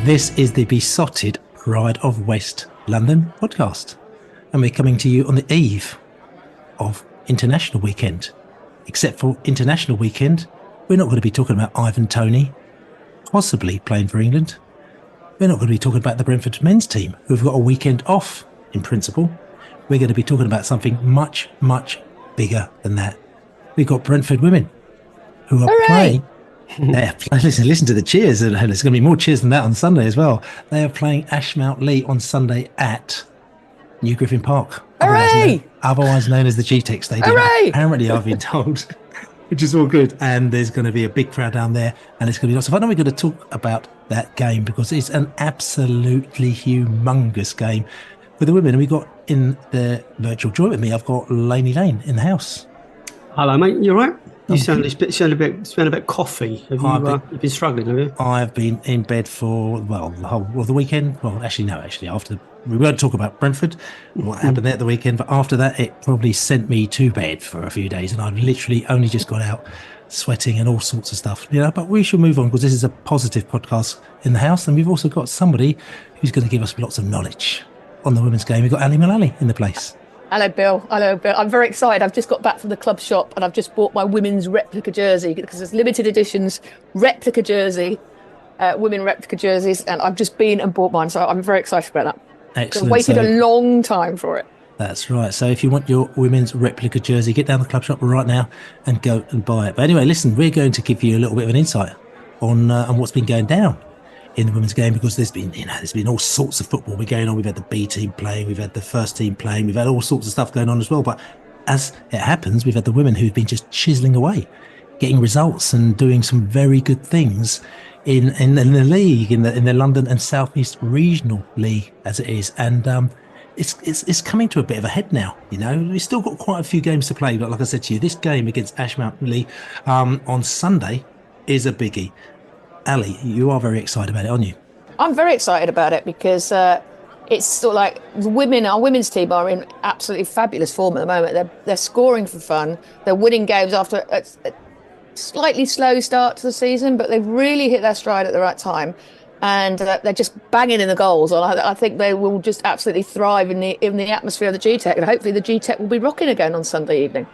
This is the Besotted Pride of West London podcast, and we're coming to you on the eve of International Weekend. Except for International Weekend, we're not going to be talking about Ivan Toney possibly playing for England. We're not going to be talking about the Brentford men's team, who've got a weekend off in principle. We're going to be talking about something much, much bigger than that. We've got Brentford Women, who are playing. Listen to the cheers, and there's going to be more cheers than that on Sunday as well. They are playing Ashmount Leigh on Sunday at New Griffin Park, otherwise known as the GTech Stadium. Hooray! Apparently, I've been told, which is all good. And there's going to be a big crowd down there, and it's going to be lots of fun. And we're going to talk about that game because it's an absolutely humongous game for the women. And we've got in the virtual joy with me, I've got Laney Lane in the house. Hello, mate. You all right? You sound a bit coffee. You've been struggling, have you? I've been in bed for, the whole of the weekend. Well, actually, after we won't talk about Brentford, what happened there at the weekend, but after that, it probably sent me to bed for a few days, and I've literally only just got out sweating and all sorts of stuff. But we should move on because this is a positive podcast in the house, and we've also got somebody who's going to give us lots of knowledge on the women's game. We've got Ali Mullalley in the place. Hello, Bill. I'm very excited. I've just got back from the club shop and I've just bought my women's replica jersey because it's limited editions replica jersey, women replica jerseys, and I've just been and bought mine. So I'm very excited about that. Excellent. I've waited a long time for it. That's right. So if you want your women's replica jersey, get down the club shop right now and go and buy it. But anyway, listen, we're going to give you a little bit of an insight on what's been going down in the women's game, because there's been all sorts of football going on. We've had the B team playing, we've had the first team playing, we've had all sorts of stuff going on as well. But as it happens, we've had the women who've been just chiseling away, getting results and doing some very good things in the league, in the London and South East Regional League as it is. And it's coming to a bit of a head now. We've still got quite a few games to play, but like I said to you, this game against Ashmount Leigh on Sunday is a biggie. Ali, you are very excited about it, aren't you? I'm very excited about it because it's sort of like our women's team are in absolutely fabulous form at the moment. They're scoring for fun. They're winning games after a slightly slow start to the season, but they've really hit their stride at the right time. And they're just banging in the goals. And I think they will just absolutely thrive in the atmosphere of the GTech. And hopefully the GTech will be rocking again on Sunday evening.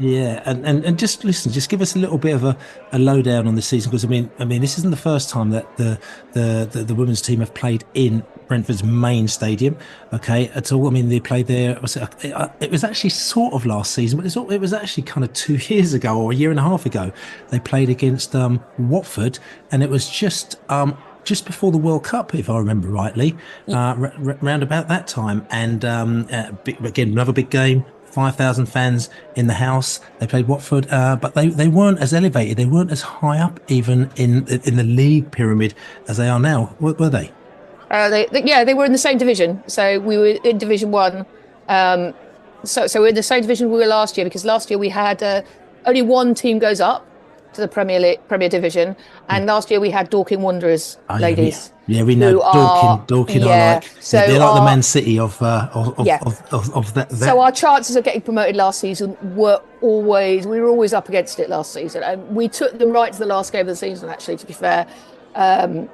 Yeah, and just listen, just give us a little bit of a lowdown on this season, because I mean this isn't the first time that the women's team have played in Brentford's main stadium, okay, at all. I mean, they played there. It was actually sort of last season, but it was actually kind of 2 years ago or a year and a half ago. They played against Watford, and it was just before the World Cup, if I remember rightly, round about that time. And again, another big game. 5,000 fans in the house. They played Watford, but they weren't as elevated. They weren't as high up even in the league pyramid as they are now, were they? They were in the same division. So we were in Division 1. So we're in the same division we were last year, because last year we had only one team goes up to the Premier Division, and last year we had Dorking Wanderers ladies. Yeah, we know Dorking are like, so they're like the Man City of that. So our chances of getting promoted last season we were always up against it last season, and we took them right to the last game of the season, actually, to be fair. And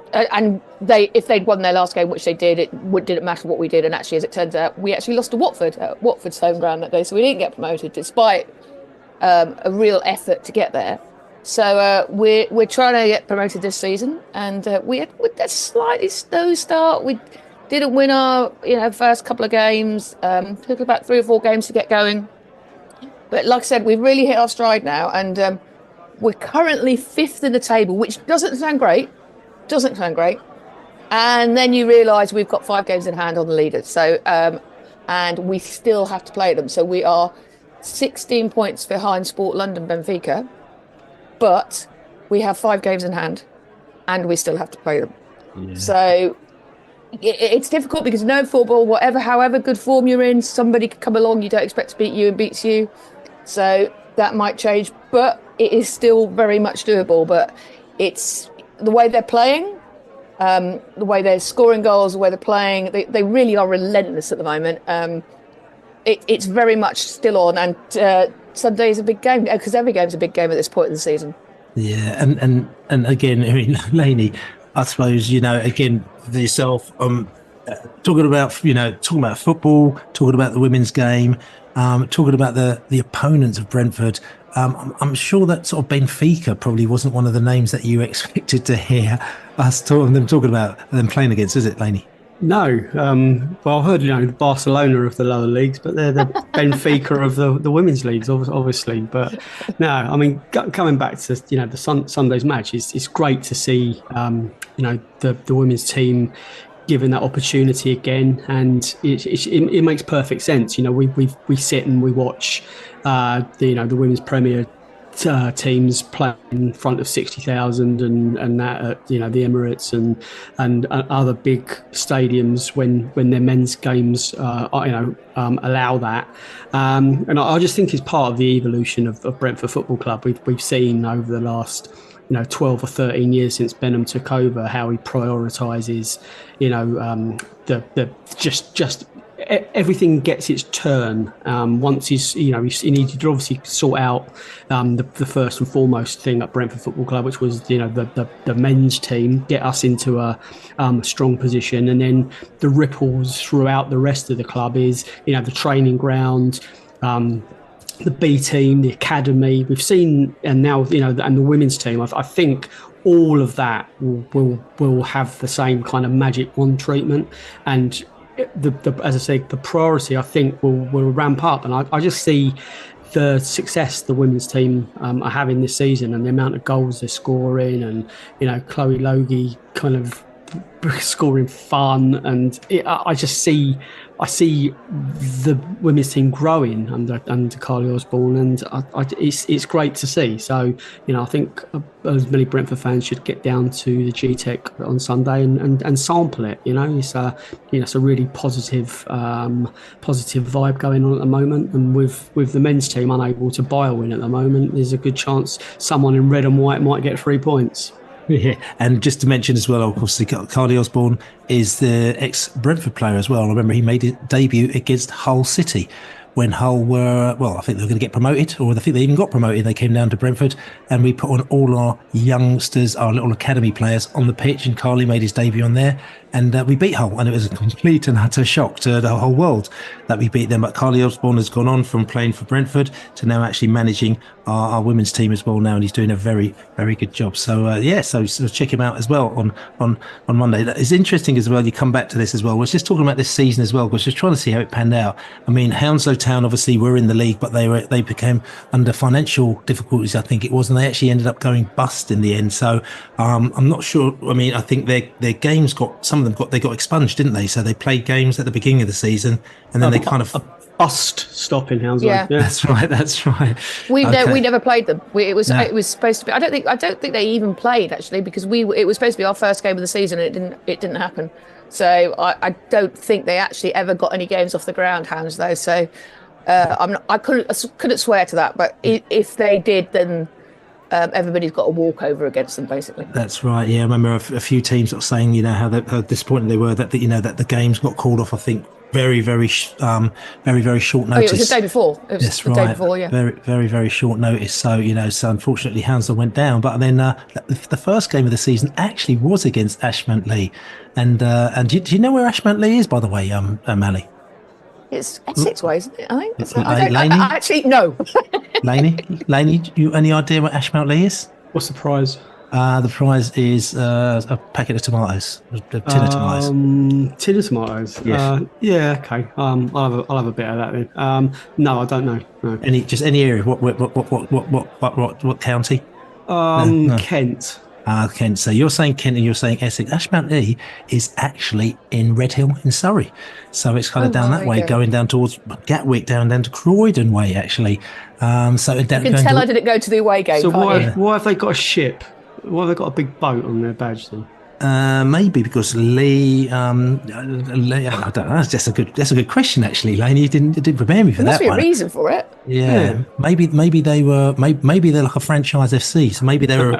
if they'd won their last game, which they did, it didn't matter what we did. And actually, as it turns out, we actually lost to Watford at Watford's home ground that day, so we didn't get promoted despite a real effort to get there. So we're trying to get promoted this season, and we had a slightly slow start. We didn't win our first couple of games. Took about 3 or 4 games to get going, but like I said, we've really hit our stride now, and we're currently 5th in the table, which doesn't sound great. And then you realise we've got 5 games in hand on the leaders. So and we still have to play them. So we are 16 points behind Sport London Benfica. But we have 5 games in hand, and we still have to play them. Yeah. So it's difficult because no football, however good form you're in, somebody could come along you don't expect to beat you and beats you. So that might change, but it is still very much doable. But it's the way they're playing, the way they're scoring goals, the way they're playing. They really are relentless at the moment. It's very much still on, and Sunday is a big game, because every game's a big game at this point in the season. Yeah, and again, I mean, Laney, I suppose, again, for yourself, talking about football, talking about the women's game, talking about the opponents of Brentford. I'm sure that sort of Benfica probably wasn't one of the names that you expected to hear us talking about them playing against, is it, Laney? No. Well, I heard, the Barcelona of the lower leagues, but they're the Benfica of the women's leagues, obviously. But no, I mean, coming back to, the Sunday's match, it's great to see, the women's team given that opportunity again, and it makes perfect sense. We sit and we watch the women's Premier teams play in front of 60,000 and that at the Emirates and other big stadiums when their men's games allow that, and I just think it's part of the evolution of Brentford Football Club. We've seen over the last 12 or 13 years since Benham took over how he prioritises just everything gets its turn once he needed to obviously sort out the first and foremost thing at Brentford Football Club, which was the men's team, get us into a strong position, and then the ripples throughout the rest of the club is the training ground, the B team, the academy we've seen, and now and the women's team. I think all of that will have the same kind of magic wand treatment, and as I say, the priority I think will ramp up, and I just see the success the women's team are having this season and the amount of goals they're scoring, and Chloe Logie kind of scoring fun, and I see the women's team growing under Carly Osborne, and it's great to see. So I think as many Brentford fans should get down to the GTech on Sunday and sample it. It's a really positive vibe going on at the moment, and with the men's team unable to buy a win at the moment, there's a good chance someone in red and white might get 3 points. Yeah, and just to mention as well, of course, Carly Osborne is the ex-Brentford player as well. I remember he made his debut against Hull City when Hull were, I think they were going to get promoted, or I think they even got promoted. They came down to Brentford, and we put on all our youngsters, our little academy players on the pitch, and Carly made his debut on there, and we beat Hull, and it was a complete and utter shock to the whole world that we beat them. But Carly Osborne has gone on from playing for Brentford to now actually managing our women's team as well now, and he's doing a very, very good job. So so check him out as well on Monday. It's interesting as well. You come back to this as well. We're just talking about this season as well, because just trying to see how it panned out. I mean, Hounslow Town obviously were in the league, but they became under financial difficulties, I think it was, and they actually ended up going bust in the end. So I'm not sure. I mean, I think their games got expunged, didn't they? So they played games at the beginning of the season, and then they kind of bust stop in Hounslow. Yeah, that's right. We never played them. It was supposed to be. I don't think they even played actually, because it was supposed to be our first game of the season, and it didn't happen. So I don't think they actually ever got any games off the ground, Hounslow. So I couldn't swear to that, but if they did, then everybody's got a walkover against them, basically. That's right. Yeah, I remember a few teams sort of saying, how disappointed they were that that the games got called off. I think very, very short notice. It was the day before. Day before, yeah. Very, very, very short notice. So so unfortunately Hounslow went down. But then the first game of the season actually was against Ashmount Leigh, and do you know where Ashmount Leigh is, by the way, Ali? It's Essex way, isn't it? I think. Laney? Actually, no. Laney, you any idea what Ashmount Leigh is? What's the prize? The prize is a packet of tomatoes, a tin of tomatoes. Tin of tomatoes. Yes. Yeah. Okay. I'll have a bit of that then. No, I don't know. No. Any area? What county? No. Kent. Kent. So you're saying Kent and you're saying Essex. Ashmount Leigh is actually in Redhill in Surrey. So it's kind of down that way, going down towards Gatwick, down to Croydon way, actually. So you can tell I didn't go to the away game. So why have they got a ship? Why have they got a big boat on their badge then? Maybe because Leigh, I don't know. That's a good question actually, Laney. You didn't prepare me for that. There must be a reason for it. Yeah. Maybe they're like a franchise FC. So maybe they were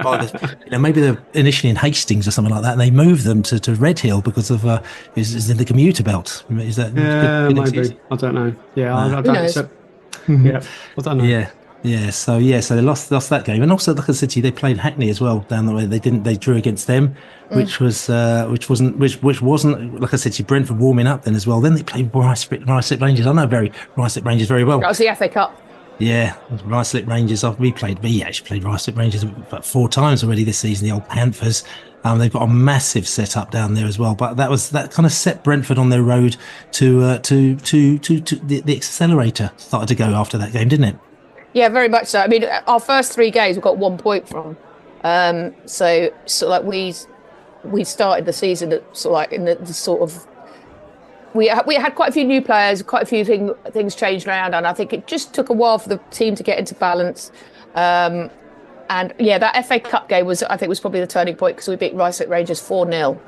maybe they're initially in Hastings or something like that, and they moved them to Redhill because of is in the commuter belt. Is that? Yeah, maybe. I don't know. Yeah, I don't know. Who knows? Yeah, I don't know. Yeah. So they lost that game, and also like I said to you, they played Hackney as well down the way. They drew against them, which wasn't like I said to you, Brentford warming up then as well. Then they played Rice Rangers. I know Rice Rangers very well. That was the FA Cup. Yeah, Rice Rangers. We actually played Rice Rangers about 4 times already this season. The old Panthers. They've got a massive setup down there as well, but that kind of set Brentford on their road to the accelerator started to go after that game, didn't it? Yeah, very much so. I mean, our first 3 games we got 1 point from. So like we started the season at sort of like in the sort of we had quite a few new players, quite a few things changed around, and I think it just took a while for the team to get into balance. And yeah, that FA Cup game was probably the turning point because we beat Rice Rangers 4-0.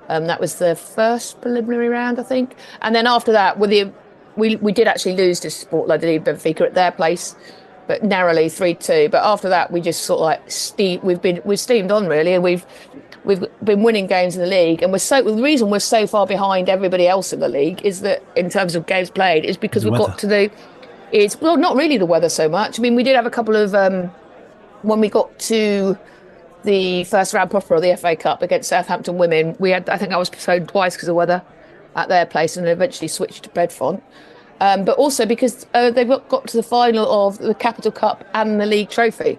That was the first preliminary round, I think. And then after that, we did actually lose to Sport London Benfica at their place, but narrowly 3-2. But after that, we just sort of like we've steamed on really, and we've been winning games in the league. And the reason we're so far behind everybody else in the league is that in terms of games played is because not really the weather so much. I mean, we did have a couple of when we got to the first round proper of the FA Cup against Southampton Women, I think I was postponed twice because of weather at their place, and eventually switched to Bedfont. But also because they've got to the final of the Capital Cup and the League Trophy.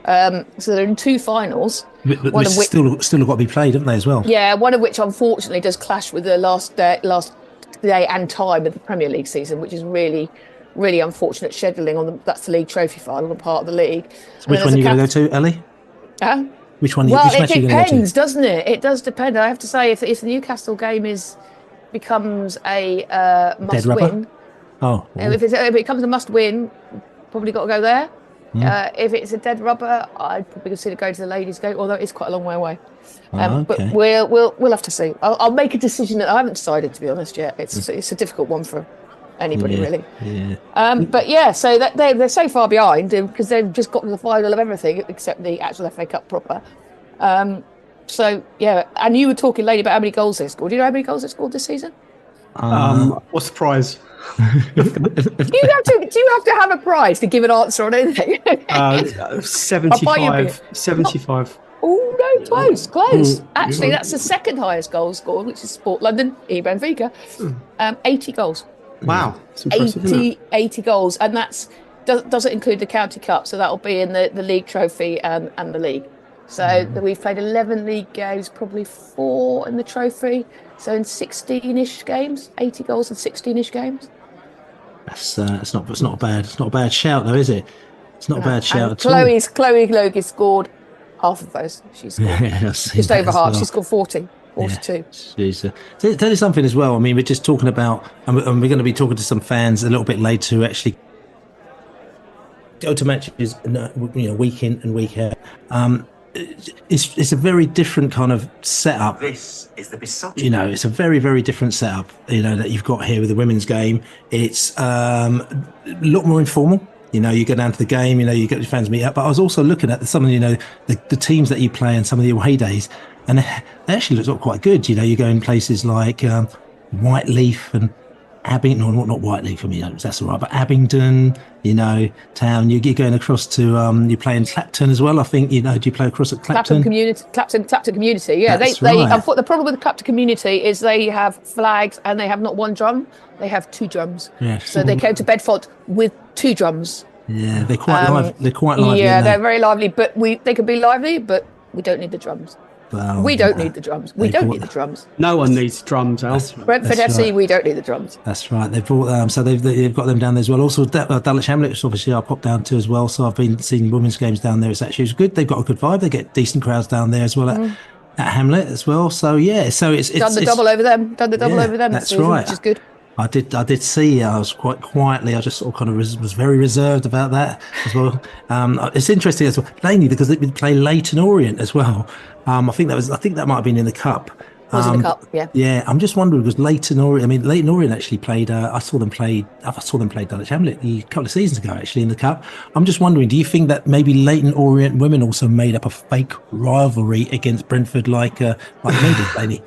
So they're in 2 finals. But which still got to be played, haven't they, as well? Yeah, one of which unfortunately does clash with the last day and time of the Premier League season, which is really, really unfortunate scheduling that's the League Trophy final, and part of the league. So which one are you going to go to, Ellie? Which one? Well, which it depends, doesn't it? It does depend. I have to say, if the Newcastle game becomes a must-win. If it becomes a must-win, probably got to go there. If it's a dead rubber, I'd probably consider going to the ladies' game, although it's quite a long way away. Okay. But we'll have to see. I'll make a decision. I haven't decided, to be honest, yet. It's a difficult one for anybody, really. Yeah. But yeah, so they're so far behind because they've just got to the final of everything except the actual FA Cup proper. So yeah, and you were talking, Lady, about how many goals they scored. Do you know how many goals they scored this season? What's the prize? Do you have to have a prize to give an answer on anything? 75. 75. Oh no, close. Actually, that's the second highest goal scored, which is Sport London, Benfica. 80 goals. Wow, it's impressive, 80 goals, and that's doesn't include the County Cup, so that'll be in the League Trophy and the league. So we've played 11 league games, probably 4 in the trophy. So in 16-ish games, 80 goals in 16-ish games. It's not a bad shout though, is it? It's not a bad shout at all. Chloe Logie scored half of those. She scored just over half. She scored 42. Yeah. Tell you something as well. I mean, we're just talking about, and we're going to be talking to some fans a little bit later who actually go to matches, week in and week out. It's a very different kind of setup. This is the besotted. It's a very, very different setup, that you've got here with the women's game. It's a lot more informal. You go down to the game, you get your fans meet up. But I was also looking at some of, the teams that you play and some of the away days, and they actually look quite good. You go in places like Whiteleaf and Abingdon, or not Whiteleaf for me, that's all right, but Abingdon, town. You're going across to, you play in Clapton as well, I think, do you play across at Clapton? Clapton Community, yeah. That's right. The problem with the Clapton Community is they have flags and they have not one drum, they have 2 drums. Yeah. So they came to Bedford with 2 drums. Yeah, they're quite lively. Yeah, they're very lively, but they can be lively, but we don't need the drums. Well, we don't need the drums. We don't need the drums. No one needs drums, Al. Brentford FC, right. We don't need the drums. That's right. They've brought so they've got them down there as well. Also, Dulwich Hamlet, which obviously I popped down to as well. So I've been seeing women's games down there. It's good. They've got a good vibe. They get decent crowds down there as well at Hamlet as well. So yeah, so it's done the double over them. That's right. Which is good. I did see. I was quite quietly. I just sort of kind of was very reserved about that as well. It's interesting as well, Laney, because they play Leyton Orient as well. I think that might have been in the cup. In the cup, yeah. Yeah, I'm just wondering because Leyton Orient actually played. I saw them play Dulwich Hamlet a couple of seasons ago actually in the cup. I'm just wondering, do you think that maybe Leyton Orient women also made up a fake rivalry against Brentford like they did, Laney?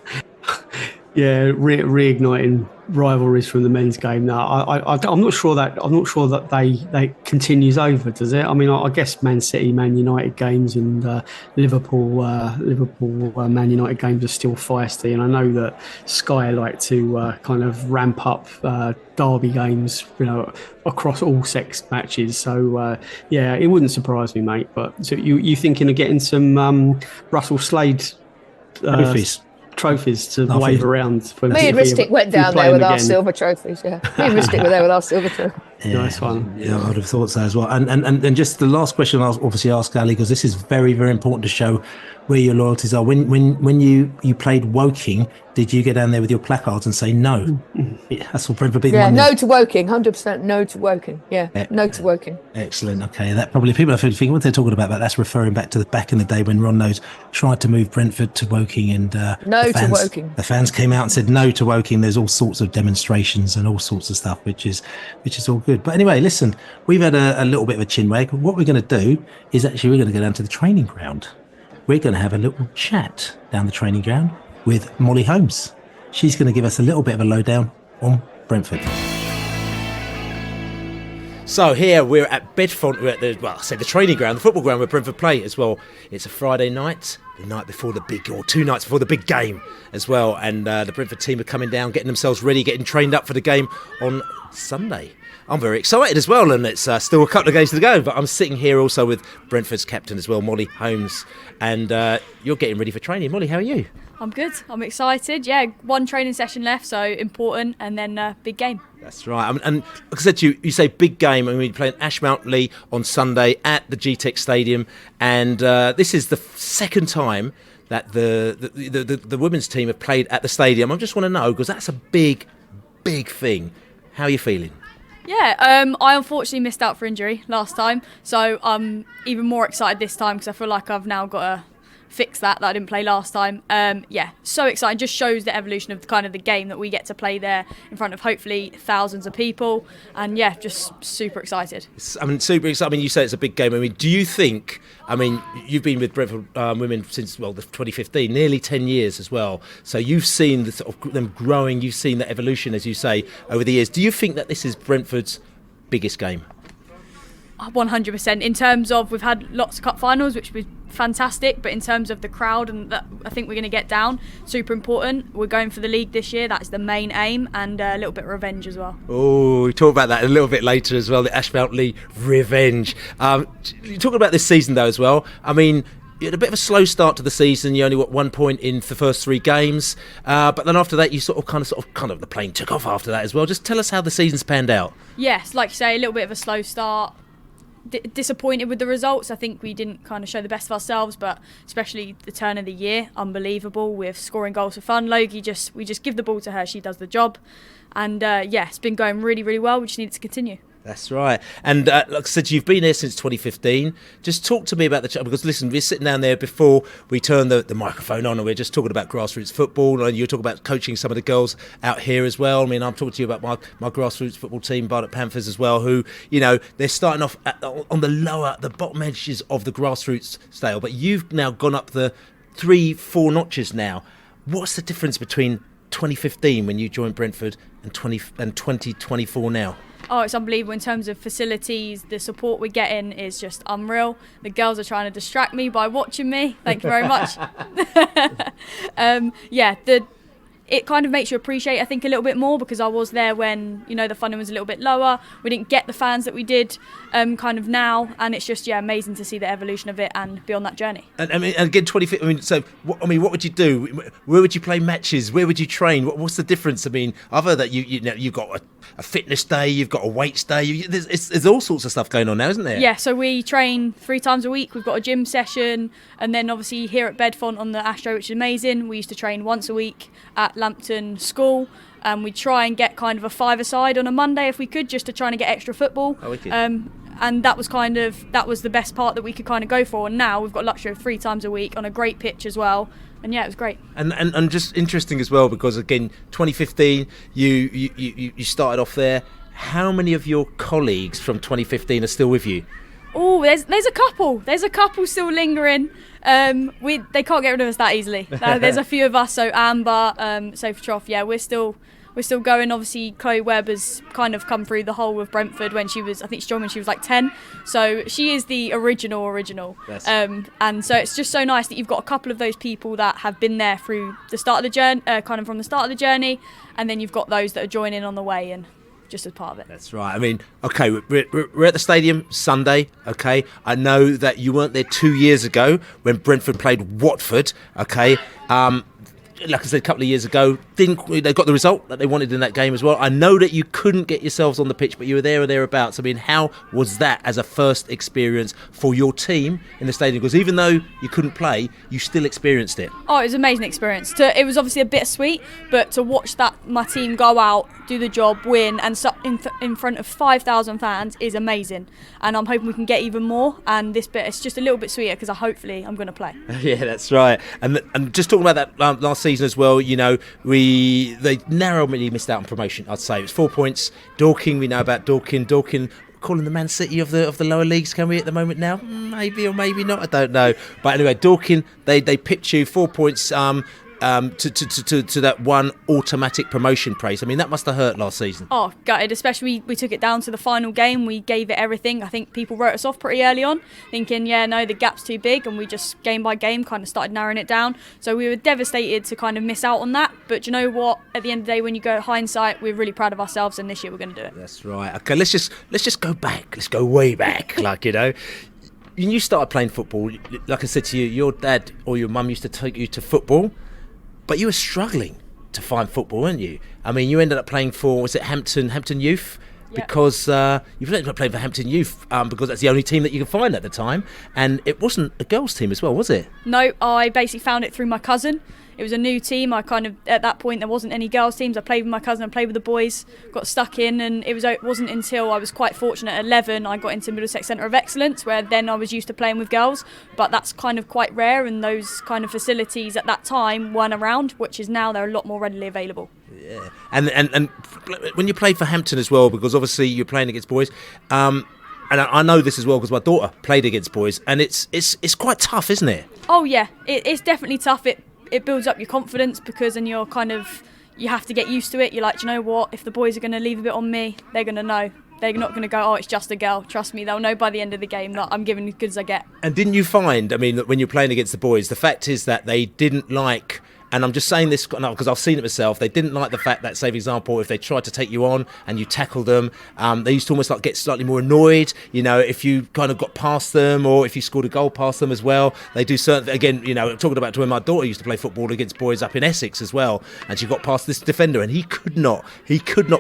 Yeah, reigniting rivalries from the men's game. No, I'm not sure that they continues over. Does it? I mean, I guess Man City, Man United games and Liverpool Man United games are still feisty, and I know that Sky like to kind of ramp up derby games, across all sex matches. So yeah, it wouldn't surprise me, mate. But so you thinking of getting some Russell Slade trophies to wave around? Me and Ristic went down there with our silver trophies. Yeah, me and Ristic were there with our silver trophies. Nice one. Yeah, I would have thought so as well. And just the last question I'll obviously ask Ali, because this is very, very important to show where your loyalties are. When you played Woking, did you get down there with your placards and say no? That's all Brentford beating. Yeah, no to Woking, 100% no to Woking. Yeah, no to Woking. Excellent. Okay, that probably people are thinking what they're talking about. That's referring back to back in the day when Ron Nose tried to move Brentford to Woking, and no to Woking. The fans came out and said no to Woking. There's all sorts of demonstrations and all sorts of stuff, which is all good. But anyway, listen, we've had a little bit of a chinwag. What we're going to do is actually we're going to go down to the training ground. We're going to have a little chat down the training ground with Mollie Holmes. She's going to give us a little bit of a lowdown on Brentford. So here we're at Bedfont. We're at the training ground, the football ground where Brentford play as well. It's a Friday night, the night before two nights before the big game as well. And the Brentford team are coming down, getting themselves ready, getting trained up for the game on Sunday. I'm very excited as well, and it's still a couple of games to go, but I'm sitting here also with Brentford's captain as well, Mollie Holmes, and you're getting ready for training. Mollie, how are you? I'm good. I'm excited. Yeah, one training session left, so important, and then big game. That's right. And like I said to you, you say big game, and we're playing Ashmount Leigh on Sunday at the GTech Stadium, and this is the second time that the women's team have played at the stadium. I just want to know, because that's a big thing. How are you feeling? Yeah, I unfortunately missed out for injury last time, so I'm even more excited this time because I feel like I've now got to fix that I didn't play last time. Yeah, so exciting. Just shows the evolution of the game that we get to play there in front of hopefully thousands of people, and yeah, just super excited. Super excited. I mean, you say it's a big game. I mean, do you think? I mean, you've been with Brentford Women since the 2015, nearly 10 years as well. So you've seen the sort of them growing. You've seen the evolution, as you say, over the years. Do you think that this is Brentford's biggest game? 100%. In terms of, we've had lots of cup finals, which was fantastic, but in terms of the crowd and that, I think we're going to get down. Super important. We're going for the league this year. That's the main aim, and a little bit of revenge as well. Oh, we talk about that a little bit later as well. The Ashmount Leigh revenge. You're talking about this season though as well. I mean, you had a bit of a slow start to the season. You only got 1 point in the first 3 games, but then after that, you kind of the plane took off after that as well. Just tell us how the season's panned out. Yes, like you say, a little bit of a slow start. Disappointed with the results. I think we didn't kind of show the best of ourselves, but especially the turn of the year, unbelievable with scoring goals for fun. Logie, we just give the ball to her, she does the job, and yeah, it's been going really, really well. We just need it to continue. That's right. And like I said, you've been here since 2015. Just talk to me about because listen, we're sitting down there before we turn the microphone on, and we're just talking about grassroots football, and you're talking about coaching some of the girls out here as well. I mean, I'm talking to you about my grassroots football team, Barnet Panthers as well, who, they're starting off on the bottom edges of the grassroots scale, but you've now gone up the 3-4 notches now. What's the difference between 2015 when you joined Brentford and 2024 now? Oh, it's unbelievable in terms of facilities. The support we're getting is just unreal. The girls are trying to distract me by watching me. Thank you very much. Yeah, it kind of makes you appreciate, I think, a little bit more, because I was there when, the funding was a little bit lower. We didn't get the fans that we did kind of now, and it's just, amazing to see the evolution of it and be on that journey. And again, 2015, what would you do? Where would you play matches? Where would you train? What's the difference? I mean, other that you've got a fitness day, you've got a weights day, there's all sorts of stuff going on now, isn't there? Yeah, so we train 3 times a week. We've got a gym session, and then obviously here at Bedfont on the Astro, which is amazing, we used to train once a week at Lambton School, and we try and get kind of a 5-a-side on a Monday if we could, just to try and get extra football. Oh, wicked. And that was the best part that we could kind of go for. And now we've got luxury of 3 times a week on a great pitch as well. And yeah, it was great. And just interesting as well, because again, 2015, you started off there. How many of your colleagues from 2015 are still with you? Oh, there's a couple. There's a couple still lingering. They can't get rid of us that easily. There's a few of us. So Amber, Sophie Trough. Yeah, we're still going. Obviously, Chloe Webb has kind of come through the whole of Brentford when she was, I think she joined when she was like 10. So she is the original. Yes. And so it's just so nice that you've got a couple of those people that have been there through the start of the journey, kind of from the start of the journey, and then you've got those that are joining on the way and just as part of it. That's right. I mean, okay, we're at the stadium Sunday, okay? I know that you weren't there 2 years ago when Brentford played Watford, okay? Like I said, a couple of years ago, they got the result that they wanted in that game as well. I know that you couldn't get yourselves on the pitch, but you were there or thereabouts. I mean, how was that as a first experience for your team in the stadium? Because even though you couldn't play, you still experienced it. Oh, it was an amazing experience. It was obviously a bit sweet, but to watch my team go out, do the job, win, and in front of 5,000 fans is amazing. And I'm hoping we can get even more. And this bit, it's just a little bit sweeter because hopefully I'm going to play. Yeah, that's right. And just talking about that last season as well, you know, they narrowly missed out on promotion. I'd say it was 4 points. Dorking, we know about Dorking. Calling the Man City of the lower leagues, can we at the moment now? Maybe or maybe not. I don't know. But anyway, Dorking, they pipped you 4 points. To that one automatic promotion praise. I mean, that must have hurt last season. Oh, gutted. Especially we took it down to the final game. We gave it everything. I think people wrote us off pretty early on, thinking, yeah, no, the gap's too big, and we just game by game kind of started narrowing it down. So we were devastated to kind of miss out on that. But you know what? At the end of the day, when you go hindsight, we're really proud of ourselves, and this year we're going to do it. That's right. Okay, let's just go back. Let's go way back. Like, you know. When you started playing football, like I said to you, your dad or your mum used to take you to football. But you were struggling to find football, weren't you? I mean, you ended up playing for, was it Hampton Youth? Yep. Because you ended up playing for Hampton Youth because that's the only team that you could find at the time. And it wasn't a girls' team as well, was it? No, I basically found it through my cousin. It was a new team. I kind of, at that point, there wasn't any girls' teams. I played with my cousin, I played with the boys, got stuck in, and it wasn't until I was quite fortunate at 11 I got into Middlesex Centre of Excellence, where then I was used to playing with girls. But that's kind of quite rare, and those kind of facilities at that time weren't around, which is now they're a lot more readily available. Yeah, and when you played for Hampton as well, because obviously you're playing against boys, and I know this as well because my daughter played against boys, and it's quite tough, isn't it? Oh yeah, it's definitely tough. It builds up your confidence because then you have to get used to it. You're like, do you know what? If the boys are going to leave a bit on me, they're going to know. They're not going to go, oh, it's just a girl. Trust me, they'll know by the end of the game that I'm giving as good as I get. And didn't you find, I mean, when you're playing against the boys, the fact is that they didn't like, and I'm just saying this because I've seen it myself, they didn't like the fact that, say, for example, if they tried to take you on and you tackled them, they used to almost like get slightly more annoyed, you know, if you kind of got past them or if you scored a goal past them as well. They do certain, again, you know, talking about when my daughter used to play football against boys up in Essex as well, and she got past this defender and he could not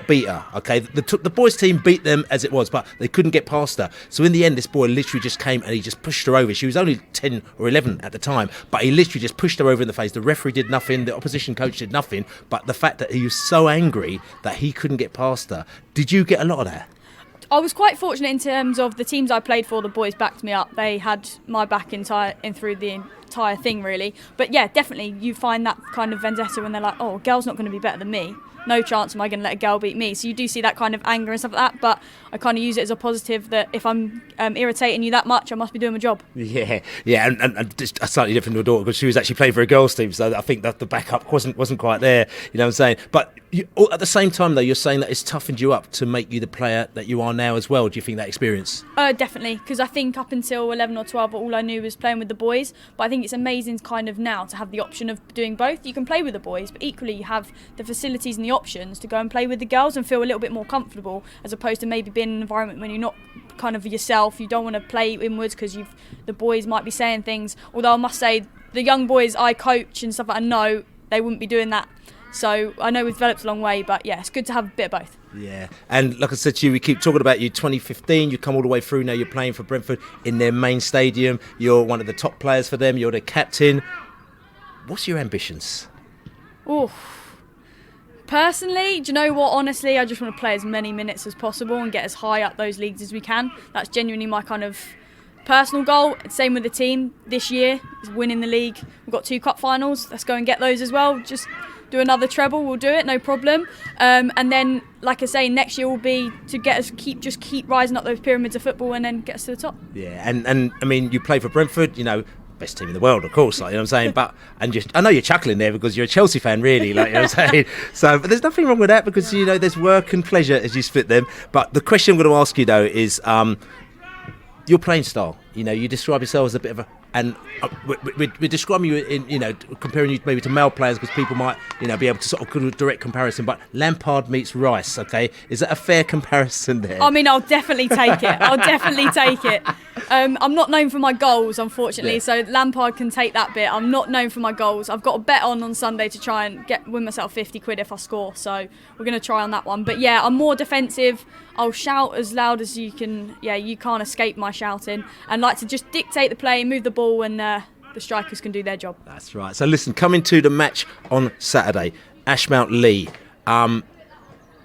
beat her, okay? The boys team beat them as it was, but they couldn't get past her. So in the end, this boy literally just came and he just pushed her over. She was only 10 or 11 at the time, but he literally just pushed her over in the face. The referee did nothing. The opposition coach did nothing, but the fact that he was so angry that he couldn't get past her. Did you get a lot of that? I was quite fortunate in terms of the teams I played for. The boys backed me up. They had my back in through the entire thing, really. But yeah, definitely you find that kind of vendetta when they're like, oh, a girl's not going to be better than me. No chance am I going to let a girl beat me. So you do see that kind of anger and stuff like that, but I kind of use it as a positive that if I'm irritating you that much, I must be doing my job. Yeah, and just slightly different to your daughter because she was actually playing for a girls' team, so I think that the backup wasn't quite there. You know what I'm saying? But at the same time, though, you're saying that it's toughened you up to make you the player that you are now as well. Do you think that experience? Definitely, because I think up until 11 or 12, all I knew was playing with the boys. But I think it's amazing kind of now to have the option of doing both. You can play with the boys, but equally you have the facilities and the options to go and play with the girls and feel a little bit more comfortable, as opposed to maybe being in an environment when you're not kind of yourself. You don't want to play inwards because the boys might be saying things. Although I must say, the young boys I coach and stuff like that, I know they wouldn't be doing that. So I know we've developed a long way, but yeah, it's good to have a bit of both. Yeah, and like I said to you, we keep talking about you. 2015, you come all the way through. Now you're playing for Brentford in their main stadium. You're one of the top players for them. You're the captain. What's your ambitions? Personally, do you know what? Honestly, I just want to play as many minutes as possible and get as high up those leagues as we can. That's genuinely my kind of personal goal. Same with the team this year, is winning the league. We've got 2 cup finals. Let's go and get those as well. Just do another treble. We'll do it, no problem. And then, like I say, next year will be to get us keep rising up those pyramids of football and then get us to the top. Yeah, and I mean, you play for Brentford. You know, best team in the world, of course. Like, you know what I'm saying? I know you're chuckling there because you're a Chelsea fan, really. Like, you know what I'm saying? So, but there's nothing wrong with that because there's work and pleasure as you split them. But the question I'm going to ask you though is your playing style. You describe yourself as a bit of a, and we're describing you in, comparing you maybe to male players because people might, be able to sort of do a direct comparison. But Lampard meets Rice, okay? Is that a fair comparison there? I mean, I'll definitely take it. I'm not known for my goals, unfortunately, so Lampard can take that bit. I'm not known for my goals. I've got a bet on Sunday to try and win myself 50 quid if I score, so we're going to try on that one. But yeah, I'm more defensive. I'll shout as loud as you can. Yeah, you can't escape my shouting. And like to just dictate the play, move the ball, and the strikers can do their job. That's right. So listen, coming to the match on Saturday, Ashmount Leigh.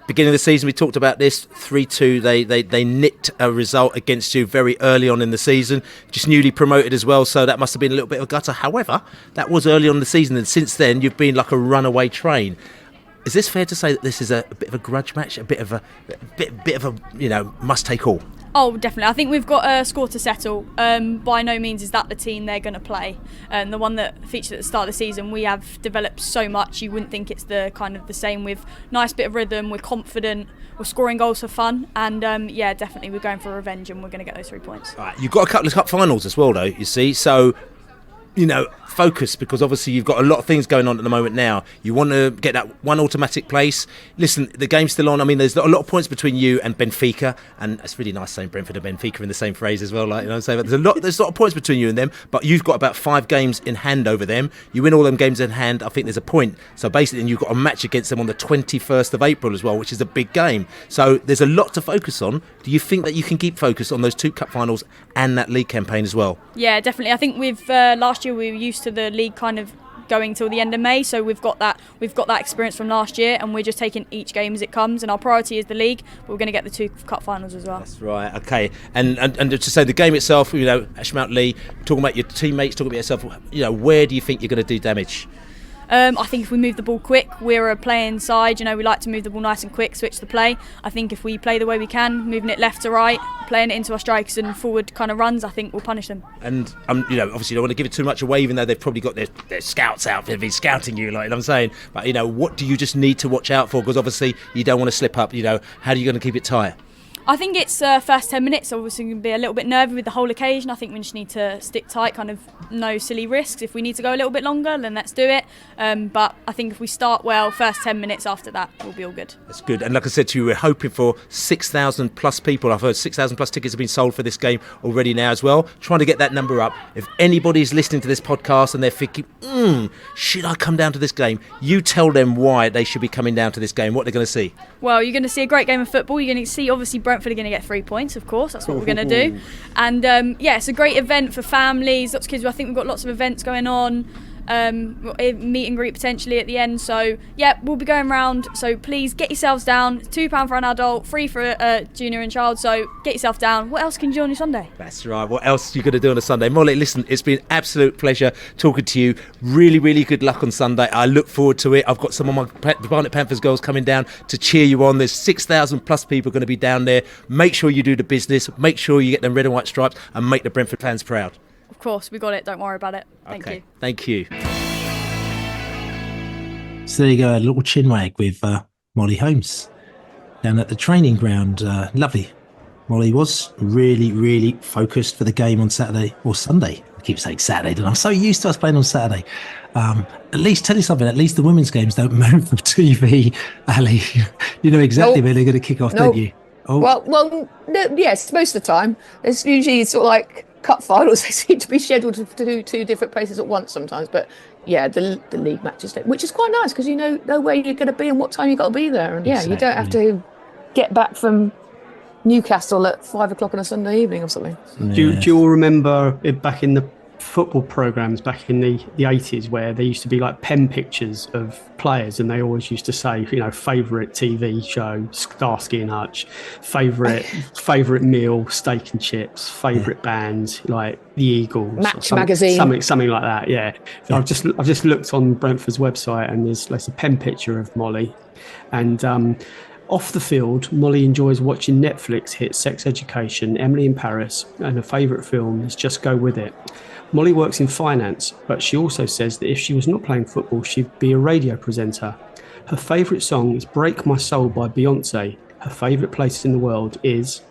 Beginning of the season, we talked about this, 3-2. They nicked a result against you very early on in the season, just newly promoted as well, so that must have been a little bit of a gutter. However, that was early on in the season, and since then, you've been like a runaway train. Is this fair to say that this is a bit of a grudge match, a bit of a must take all? Oh, definitely. I think we've got a score to settle. By no means is that the team they're going to play. The one that featured at the start of the season, we have developed so much. You wouldn't think it's the kind of the same. With nice bit of rhythm, we're confident, we're scoring goals for fun, and definitely we're going for revenge, and we're going to get those 3 points. All right, you've got a couple of cup finals as well, though. You see, so. Focus, because obviously you've got a lot of things going on at the moment now. You want to get that one automatic place. Listen, the game's still on. I mean, there's a lot of points between you and Benfica, and it's really nice saying Brentford and Benfica in the same phrase as well. Like, what I'm saying, but there's a lot of points between you and them, but you've got about 5 games in hand over them. You win all them games in hand, I think there's a point. So basically, you've got a match against them on the 21st of April as well, which is a big game. So there's a lot to focus on. Do you think that you can keep focused on those 2 cup finals and that league campaign as well? Yeah, definitely. I think with last year we were used to the league kind of going till the end of May, so we've got that experience from last year, and we're just taking each game as it comes, and our priority is the league, but we're going to get the 2 cup finals as well. That's right. Okay. And to say the game itself, Ashmount Leigh, talking about your teammates, talking about yourself, where do you think you're going to do damage? I think if we move the ball quick, we're a playing side. We like to move the ball nice and quick, switch the play. I think if we play the way we can, moving it left to right, playing it into our strikers and forward kind of runs, I think we'll punish them. And obviously you don't want to give it too much away, even though they've probably got their scouts out, they've been scouting you, like I'm saying. But what do you just need to watch out for? Because obviously you don't want to slip up. How are you going to keep it tight? I think it's first 10 minutes. Obviously, going to be a little bit nervy with the whole occasion. I think we just need to stick tight, kind of no silly risks. If we need to go a little bit longer, then let's do it. But I think if we start well, first 10 minutes after that, we'll be all good. That's good. And like I said to you, we're hoping for 6,000 plus people. I've heard 6,000 plus tickets have been sold for this game already now as well. Trying to get that number up. If anybody's listening to this podcast and they're thinking, should I come down to this game? You tell them why they should be coming down to this game, what they're going to see. Well, you're going to see a great game of football. You're going to see, obviously, Brentford are going to get 3 points, of course. That's what we're going to do. And it's a great event for families, lots of kids. I think we've got lots of events going on. Meet and greet potentially at the end, so we'll be going around, so please get yourselves down. £2 for an adult, free for a junior and child, so get yourself down. What else can you do on your Sunday? That's right, what else are you going to do on a Sunday? Mollie, listen, it's been an absolute pleasure talking to you. Really, really good luck on Sunday. I look forward to it. I've got some of my Barnet Panthers girls coming down to cheer you on. There's 6,000 plus people going to be down there. Make sure you do the business, make sure you get them red and white stripes, and make the Brentford fans proud. Of course, we got it. Don't worry about it. Thank you. Thank you. So there you go, a little chinwag with Mollie Holmes down at the training ground. Lovely. Mollie was really, really focused for the game on Saturday or Sunday. I keep saying Saturday, and I'm so used to us playing on Saturday. At least tell you something. At least the women's games don't move from TV, Ali. You know exactly where they're going to kick off, don't you? Oh. Well, no, yes, most of the time. It's usually sort of like cup finals. They seem to be scheduled to do 2 different places at once sometimes. But yeah, the league matches, which is quite nice because you know where you're going to be and what time you've got to be there. And you don't have to get back from Newcastle at 5 o'clock on a Sunday evening or something. Yeah. Do you all remember it back in the football programs back in the 80s where there used to be like pen pictures of players, and they always used to say, favourite TV show, Starsky and Hutch, favourite meal, steak and chips, favourite bands, like the Eagles, Match magazine, something like that. Yeah. I've just looked on Brentford's website, and there's a pen picture of Mollie, and off the field, Mollie enjoys watching Netflix hit Sex Education, Emily in Paris, and her favourite film is Just Go With It. Mollie works in finance, but she also says that if she was not playing football, she'd be a radio presenter. Her favourite song is Break My Soul by Beyonce. Her favourite place in the world is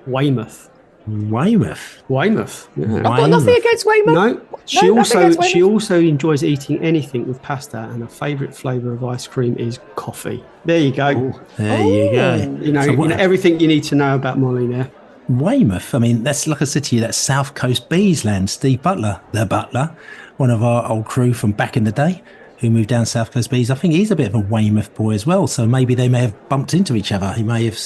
Weymouth. Weymouth. Yeah. I've got nothing against Weymouth. No, she also enjoys eating anything with pasta, and her favourite flavour of ice cream is coffee. There you go. There you go. You know everything you need to know about Mollie there. Weymouth. I mean, that's like I said to you, that's South Coast Bees land. Steve Butler, the butler, one of our old crew from back in the day, who moved down South Coast Bees. I think he's a bit of a Weymouth boy as well. So maybe they may have bumped into each other. She may have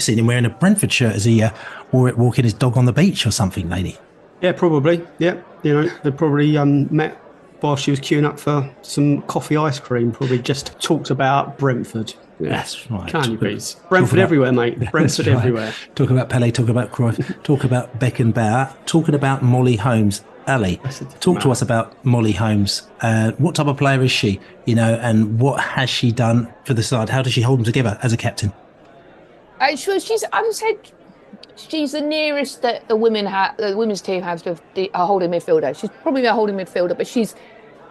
seen him wearing a Brentford shirt as he wore it walking his dog on the beach or something, Laney. Yeah, probably. Yeah, you know, they probably met while she was queuing up for some coffee ice cream. Probably just talked about Brentford. Yeah. That's right. Can you please? Brentford everywhere, mate. Brentford everywhere. Talk about Pele, talk about Cruyff, talk about Beckenbauer, talking about Mollie Holmes. Ali, talk to us about Mollie Holmes. What type of player is she? You know, and what has she done for the side? How does she hold them together as a captain? I would say she's the nearest that the women's team has to a holding midfielder. She's probably a holding midfielder, but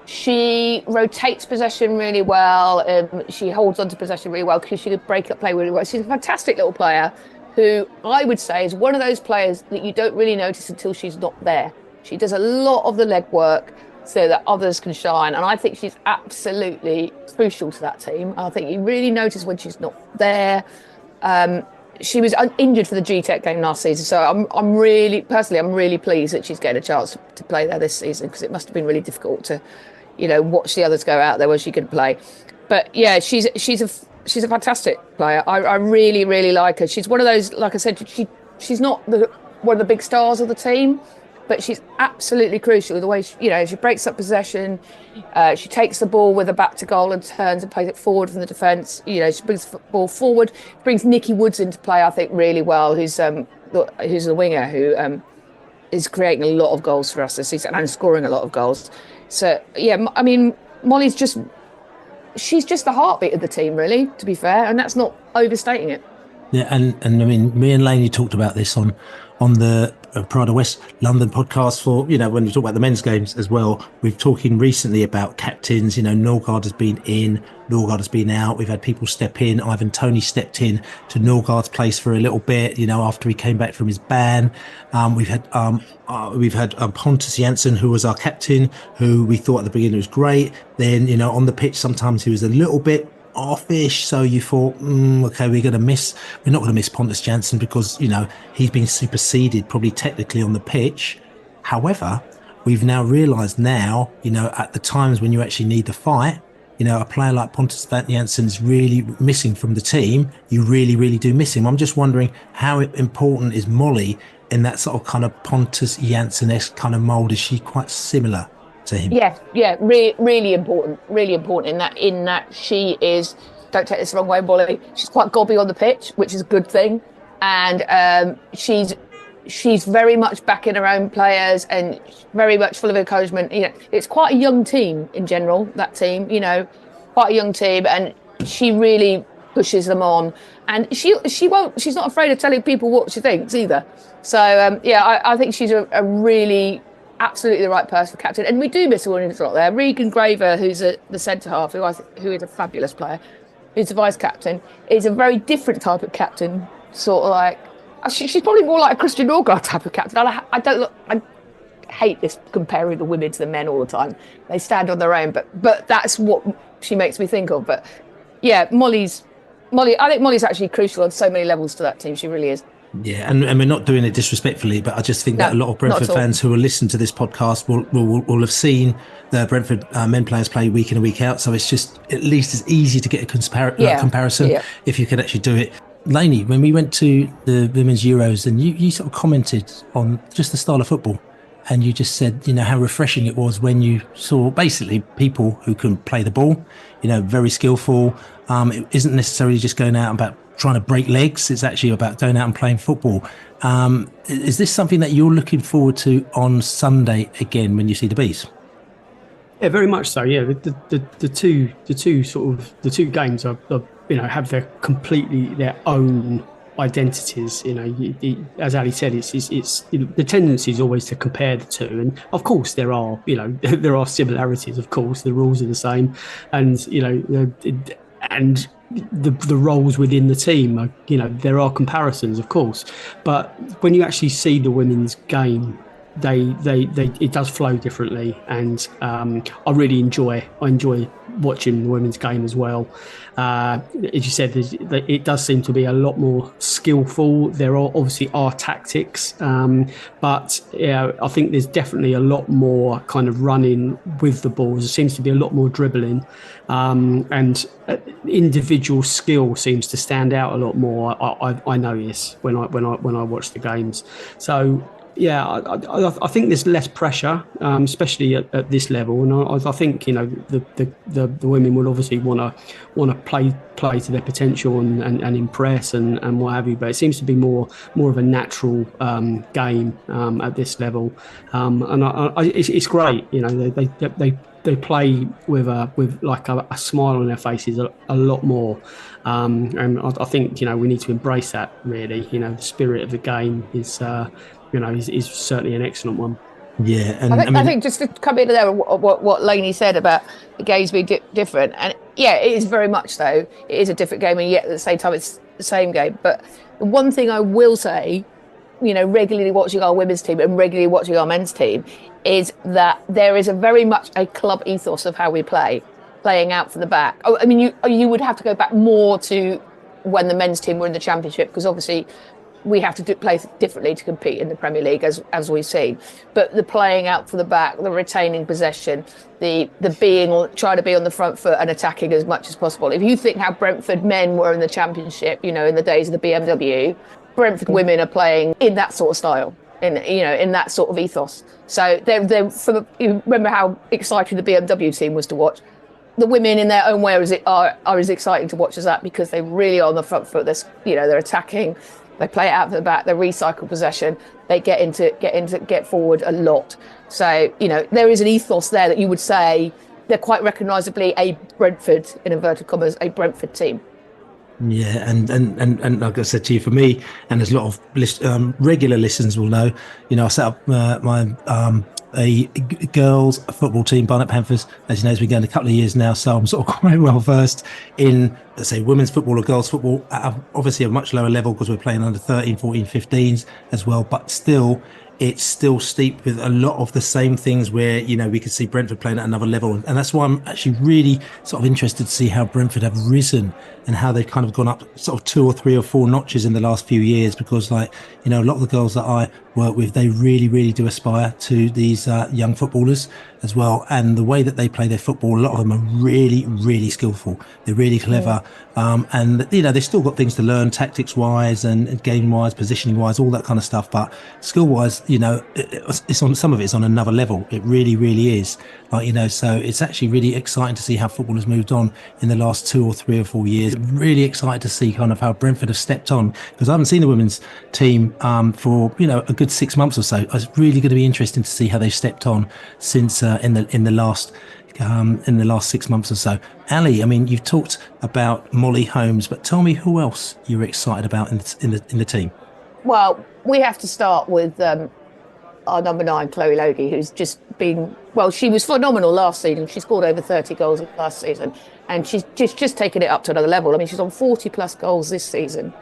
she rotates possession really well. She holds onto possession really well because she could break up play really well. She's a fantastic little player who I would say is one of those players that you don't really notice until she's not there. She does a lot of the legwork so that others can shine. And I think she's absolutely crucial to that team. I think you really notice when she's not there. She was injured for the GTech game last season. So I'm really pleased that she's getting a chance to play there this season, because it must have been really difficult to, you know, watch the others go out there where she could play. But yeah, she's a fantastic player. I really, really like her. She's one of those, like I said, she's not one of the big stars of the team, but she's absolutely crucial. The way she breaks up possession, she takes the ball with her back to goal and turns and plays it forward from the defence. You know, she brings the ball forward, brings Nikki Woods into play, I think, really well. Who's the winger who is creating a lot of goals for us this season and scoring a lot of goals. So yeah, I mean, Mollie's she's just the heartbeat of the team, really. To be fair, and that's not overstating it. Yeah, and I mean, me and Laney talked about this on the Pride of West London podcast for, you know, when we talk about the men's games as well. We've talking recently about captains. You know, Norgard has been in, Norgard has been out. We've had people step in. Ivan Toney stepped in to Norgard's place for a little bit, you know, after he came back from his ban. We've had Pontus Janssen, who was our captain, who we thought at the beginning was great. Then, you know, on the pitch, sometimes he was a little bit offish, so you thought, okay, we're not going to miss Pontus Janssen because, you know, he's been superseded probably technically on the pitch. However, we've now realised you know, at the times when you actually need the fight, you know, a player like Pontus Janssen is really missing from the team. You really, really do miss him. I'm just wondering how important is Mollie in that sort of kind of Pontus Janssen-esque kind of mould? Is she quite similar to him? Yeah, really important in that she is, don't take this the wrong way, Mollie, she's quite gobby on the pitch, which is a good thing, and she's very much backing her own players and very much full of encouragement. You know, it's quite a young team in general, that team, you know, quite a young team, and she really pushes them on, and she's not afraid of telling people what she thinks either. So I think she's a really absolutely the right person for captain, and we do miss a woman a lot there. Regan Graver, who's the centre half, who is a fabulous player, who's the vice captain, is a very different type of captain. Sort of like she's probably more like a Christian Norgard type of captain. I hate this comparing the women to the men all the time. They stand on their own, but that's what she makes me think of. But yeah, Mollie. I think Mollie's actually crucial on so many levels to that team. She really is. Yeah, and we're not doing it disrespectfully, but I just think that a lot of Brentford fans who will listen to this podcast will have seen the Brentford men players play week in and week out. So it's just, at least it's easy to get a comparison if you can actually do it. Laney, when we went to the Women's Euros, and you sort of commented on just the style of football, and you just said, you know, how refreshing it was when you saw basically people who can play the ball, you know, very skillful. It isn't necessarily just going out about trying to break legs. It's actually about going out and playing football. Is this something that you're looking forward to on Sunday again when you see the Bees? Yeah, very much so. Yeah, the two games are you know, have completely their own identities. As Ali said, it's the tendency is always to compare the two, and of course there are there are similarities. Of course, the rules are the same, and and the roles within the team are, there are comparisons, of course, but when you actually see the women's game, it does flow differently, and I really enjoy watching the women's game as well. As you said, it does seem to be a lot more skillful. There are obviously tactics, but I think there's definitely a lot more kind of running with the balls. There seems to be a lot more dribbling, and individual skill seems to stand out a lot more. I notice when I watch the games. So. Yeah, I think there's less pressure, especially at this level, and I think the women will obviously want to play to their potential and impress and what have you. But it seems to be more of a natural game at this level, and it's great. They play with like a smile on their faces a lot more, and I think we need to embrace that. Really, the spirit of the game is. Is certainly an excellent one. Yeah, and I think just to come into there, what Laney said about the games being different, and yeah, it is very much so. It is a different game, and yet at the same time, it's the same game. But the one thing I will say, regularly watching our women's team and regularly watching our men's team, is that there is very much a club ethos of how we playing out from the back. I mean, you would have to go back more to when the men's team were in the Championship, because obviously we have to play differently to compete in the Premier League, as we've seen. But the playing out from the back, the retaining possession, the trying to be on the front foot and attacking as much as possible. If you think how Brentford men were in the Championship, in the days of the BMW, Brentford women are playing in that sort of style, in that sort of ethos. So you remember how exciting the BMW team was to watch. The women in their own way are as exciting to watch as that, because they really are on the front foot. They're attacking. They play it out to the back. They recycle possession. They get forward a lot. So there is an ethos there that you would say they're quite recognisably a Brentford, in inverted commas, a Brentford team. Yeah, and like I said to you, for me, and as a lot of regular listeners will know, I set up my a girls football team, Barnet Panthers, as you know, has been going a couple of years now, so I'm sort of quite well versed in, let's say, women's football or girls football at obviously a much lower level, because we're playing under 13, 14, 15s as well, but still it's still steeped with a lot of the same things where, we could see Brentford playing at another level. And that's why I'm actually really sort of interested to see how Brentford have risen and how they've kind of gone up sort of 2 or 3 or 4 notches in the last few years, because a lot of the girls that I work with, they really, really do aspire to these young footballers as well. And the way that they play their football, a lot of them are really, really skillful. They're really clever. And, they've still got things to learn tactics wise and game wise, positioning wise, all that kind of stuff. But skill wise, it's on, some of it's on another level. It really, really is. So it's actually really exciting to see how football has moved on in the last 2 or 3 or 4 years. Really excited to see kind of how Brentford have stepped on, because I haven't seen the women's team for a good 6 months or so. It's really going to be interesting to see how they've stepped on since in the last 6 months or so. Ali, I mean, you've talked about Mollie Holmes, but tell me who else you're excited about in the team. Well, we have to start with our number 9, Chloe Logie, who's just been, she was phenomenal last season. She scored over 30 goals last season, and she's just taken it up to another level. I mean, she's on 40 plus goals this season.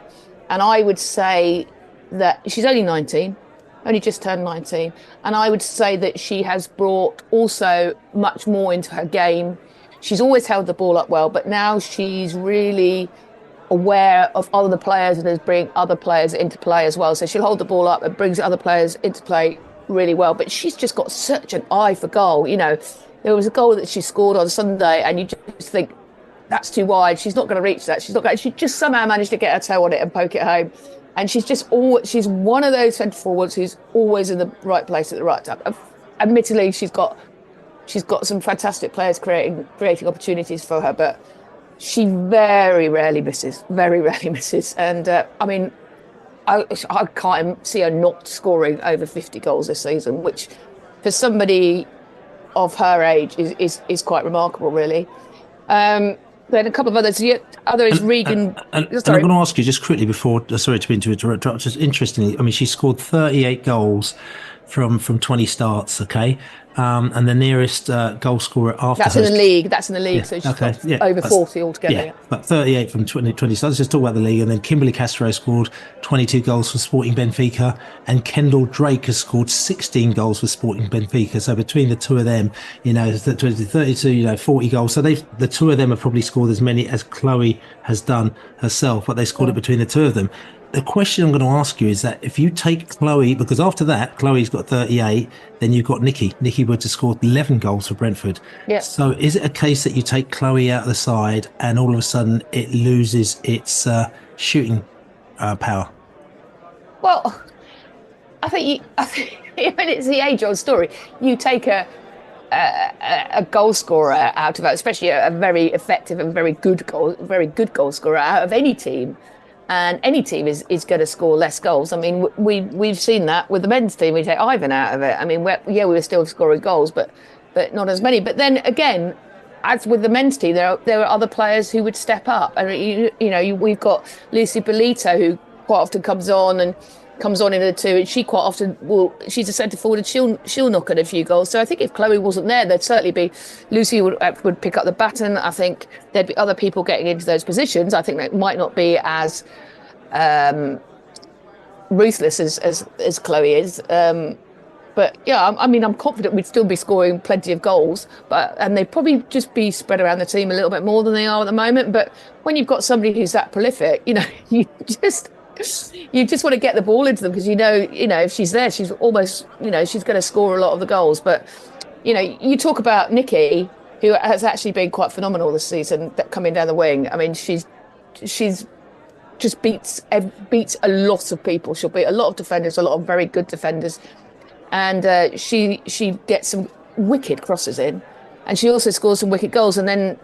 And I would say that she's only 19, only just turned 19. And I would say that she has brought also much more into her game. She's always held the ball up well, but now she's really aware of other players and is bringing other players into play as well. So she'll hold the ball up and brings other players into play really well. But she's just got such an eye for goal. There was a goal that she scored on Sunday, and you just think, that's too wide. She's not going to reach that. She just somehow managed to get her toe on it and poke it home. And she's one of those centre forwards who's always in the right place at the right time. Admittedly, she's got some fantastic players creating opportunities for her, but she very rarely misses. And I mean, I can't see her not scoring over 50 goals this season, which for somebody of her age is quite remarkable, really. Then a couple of others. The other is Regan. And I'm Sorry. going to ask you just quickly before, sorry to interrupt, just interestingly, I mean, she scored 38 goals from 20 starts, okay? And the nearest goal scorer after That's her... in the league. That's in the league. Yeah, So she's okay, got yeah, over that's- 40 altogether. Yeah, Yeah. but 38 from 20 starts. Let's just talk about the league. And then Kimberly Castro scored 22 goals for Sporting Benfica, and Kendall Drake has scored 16 goals for Sporting Benfica. So between the two of them, you know, 32, you know, 40 goals. So the two of them have probably scored as many as Chloe has done herself, but they scored it between the two of them. The question I'm going to ask you is that if you take Chloe, because after that, Chloe's got 38, then you've got Nikki. Nikki Woods has scored 11 goals for Brentford. Yeah. So is it a case that you take Chloe out of the side and all of a sudden it loses its shooting power? Well, I think it's the age-old story. You take a goal scorer out of it, especially a very effective and very good goal scorer out of any team. And any team is going to score less goals. I mean, we've seen that with the men's team. We take Ivan out of it. I mean, we were still scoring goals, but not as many. But then again, as with the men's team, there are other players who would step up. And we've got Lucy Belito, who quite often comes on in the two, and she quite often she's a centre forward, and she'll knock in a few goals. So I think if Chloe wasn't there, there'd certainly be Lucy would pick up the baton. I think there'd be other people getting into those positions. I think that might not be as ruthless as Chloe is. But yeah, I mean, I'm confident we'd still be scoring plenty of goals, and they'd probably just be spread around the team a little bit more than they are at the moment. But when you've got somebody who's that prolific, you just want to get the ball into them, because if she's there, she's almost, she's going to score a lot of the goals. But you talk about Nikki, who has actually been quite phenomenal this season, coming down the wing. I mean, she's just beats a lot of people. She'll beat a lot of defenders, a lot of very good defenders, and she gets some wicked crosses in, and she also scores some wicked goals. And then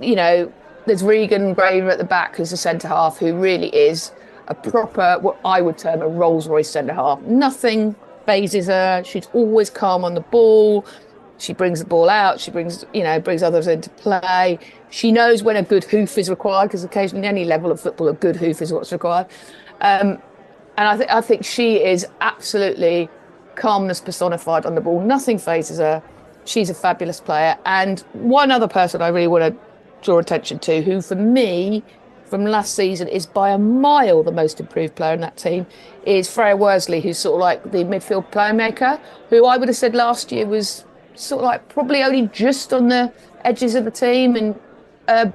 there's Regan Graver at the back, who's a centre half, who really is a proper, what I would term a Rolls Royce centre half. Nothing phases her. She's always calm on the ball. She brings the ball out. She brings others into play. She knows when a good hoof is required, because occasionally, any level of football, a good hoof is what's required. And I think she is absolutely calmness personified on the ball. Nothing phases her. She's a fabulous player. And one other person I really want to draw attention to, who for me, from last season, is by a mile the most improved player in that team, is Freya Worsley, who's sort of like the midfield playmaker, who I would have said last year was sort of like probably only just on the edges of the team, and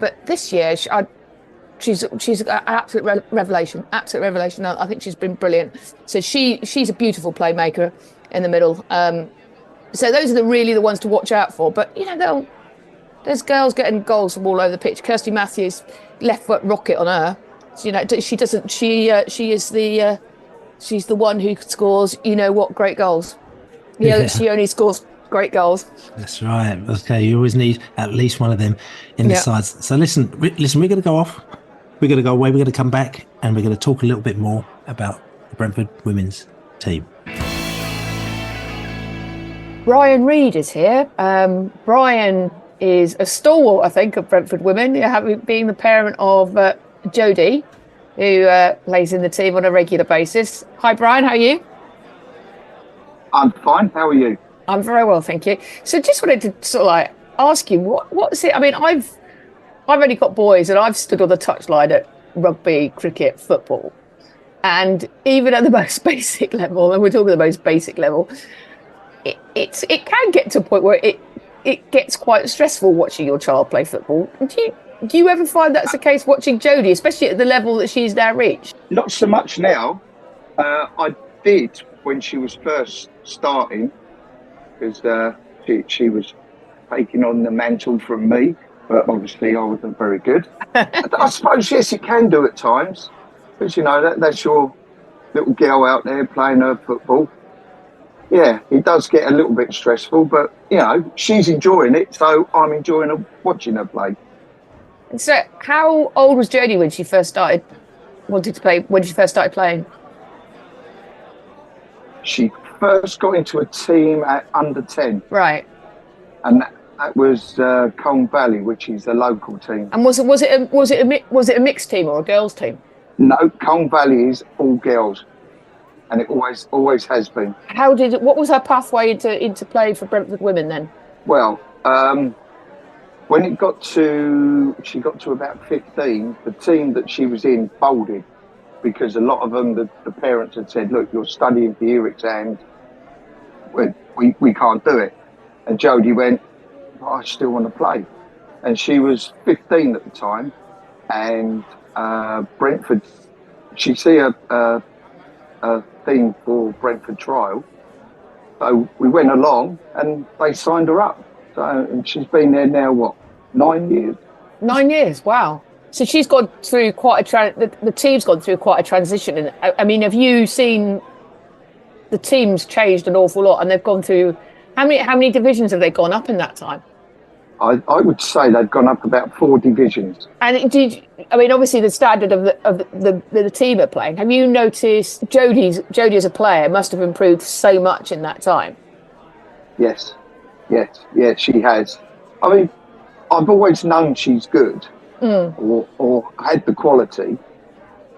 but this year she's an absolute revelation. I think she's been brilliant. So she's a beautiful playmaker in the middle. So those are really the ones to watch out for. But there's girls getting goals from all over the pitch. Kirsty Matthews, left foot rocket on her. She doesn't. She's the one who scores. Great goals. She only scores great goals. That's right. Okay, you always need at least one of them in the sides. So listen, we're going to go off. We're going to go away. We're going to come back, and we're going to talk a little bit more about the Brentford women's team. Brian Reid is here. Brian is a stalwart, I think, of Brentford Women, having been the parent of Jodie, who plays in the team on a regular basis. Hi, Brian. How are you? I'm fine. How are you? I'm very well, thank you. So just wanted to sort of like ask you, what's it? I mean, I've only got boys, and I've stood on the touchline at rugby, cricket, football, and even at the most basic level, and we're talking the most basic level, it can get to a point where it gets quite stressful watching your child play football. Do you ever find that's the case watching Jodie, especially at the level that she's now reached? Not so much now. I did when she was first starting, because she was taking on the mantle from me, but obviously I wasn't very good. I suppose, yes, you can do at times, because, that's your little girl out there playing her football. Yeah, it does get a little bit stressful, but, she's enjoying it, so I'm enjoying watching her play. And so how old was Jodie when she first started playing? She first got into a team at under 10. Right. And That was Colne Valley, which is a local team. And was it a mixed team or a girls' team? No, Colne Valley is all girls, and it always has been. What was her pathway into play for Brentford Women then? Well, when she got to about 15, the team that she was in folded because a lot of them, the parents had said, "Look, you're studying for your exams. We can't do it." And Jodie went, "I still want to play." And she was 15 at the time, and Brentford, she see a thing for Brentford trial. So we went along and they signed her up. So, and she's been there now, 9 years? 9 years, wow. So she's gone through the team's gone through quite a transition. And I mean, have you seen the team's changed an awful lot, and they've gone through, how many divisions have they gone up in that time? I would say they've gone up about 4 divisions. And obviously the standard of the team are playing. Have you noticed Jodie as a player must have improved so much in that time? Yes, she has. I mean, I've always known she's good or had the quality,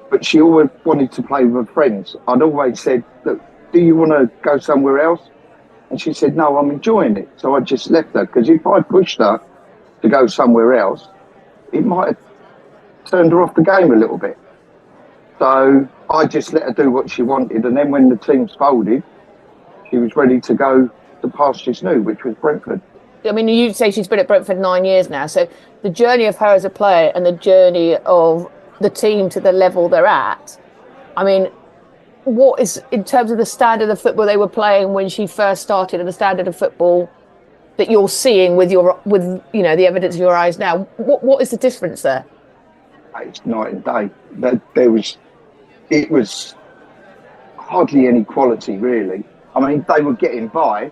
but she always wanted to play with her friends. I'd always said, "Look, do you want to go somewhere else?" And she said, "No, I'm enjoying it." So I just left her, because if I pushed her to go somewhere else, it might have turned her off the game a little bit. So I just let her do what she wanted. And then when the team's folded, she was ready to go to pastures new, which was Brentford. I mean, you say she's been at Brentford 9 years now. So the journey of her as a player and the journey of the team to the level they're at, I mean, what is, in terms of the standard of football they were playing when she first started and the standard of football that you're seeing with the evidence of your eyes now, what is the difference there? It's night and day. It was hardly any quality, really. I mean, they were getting by,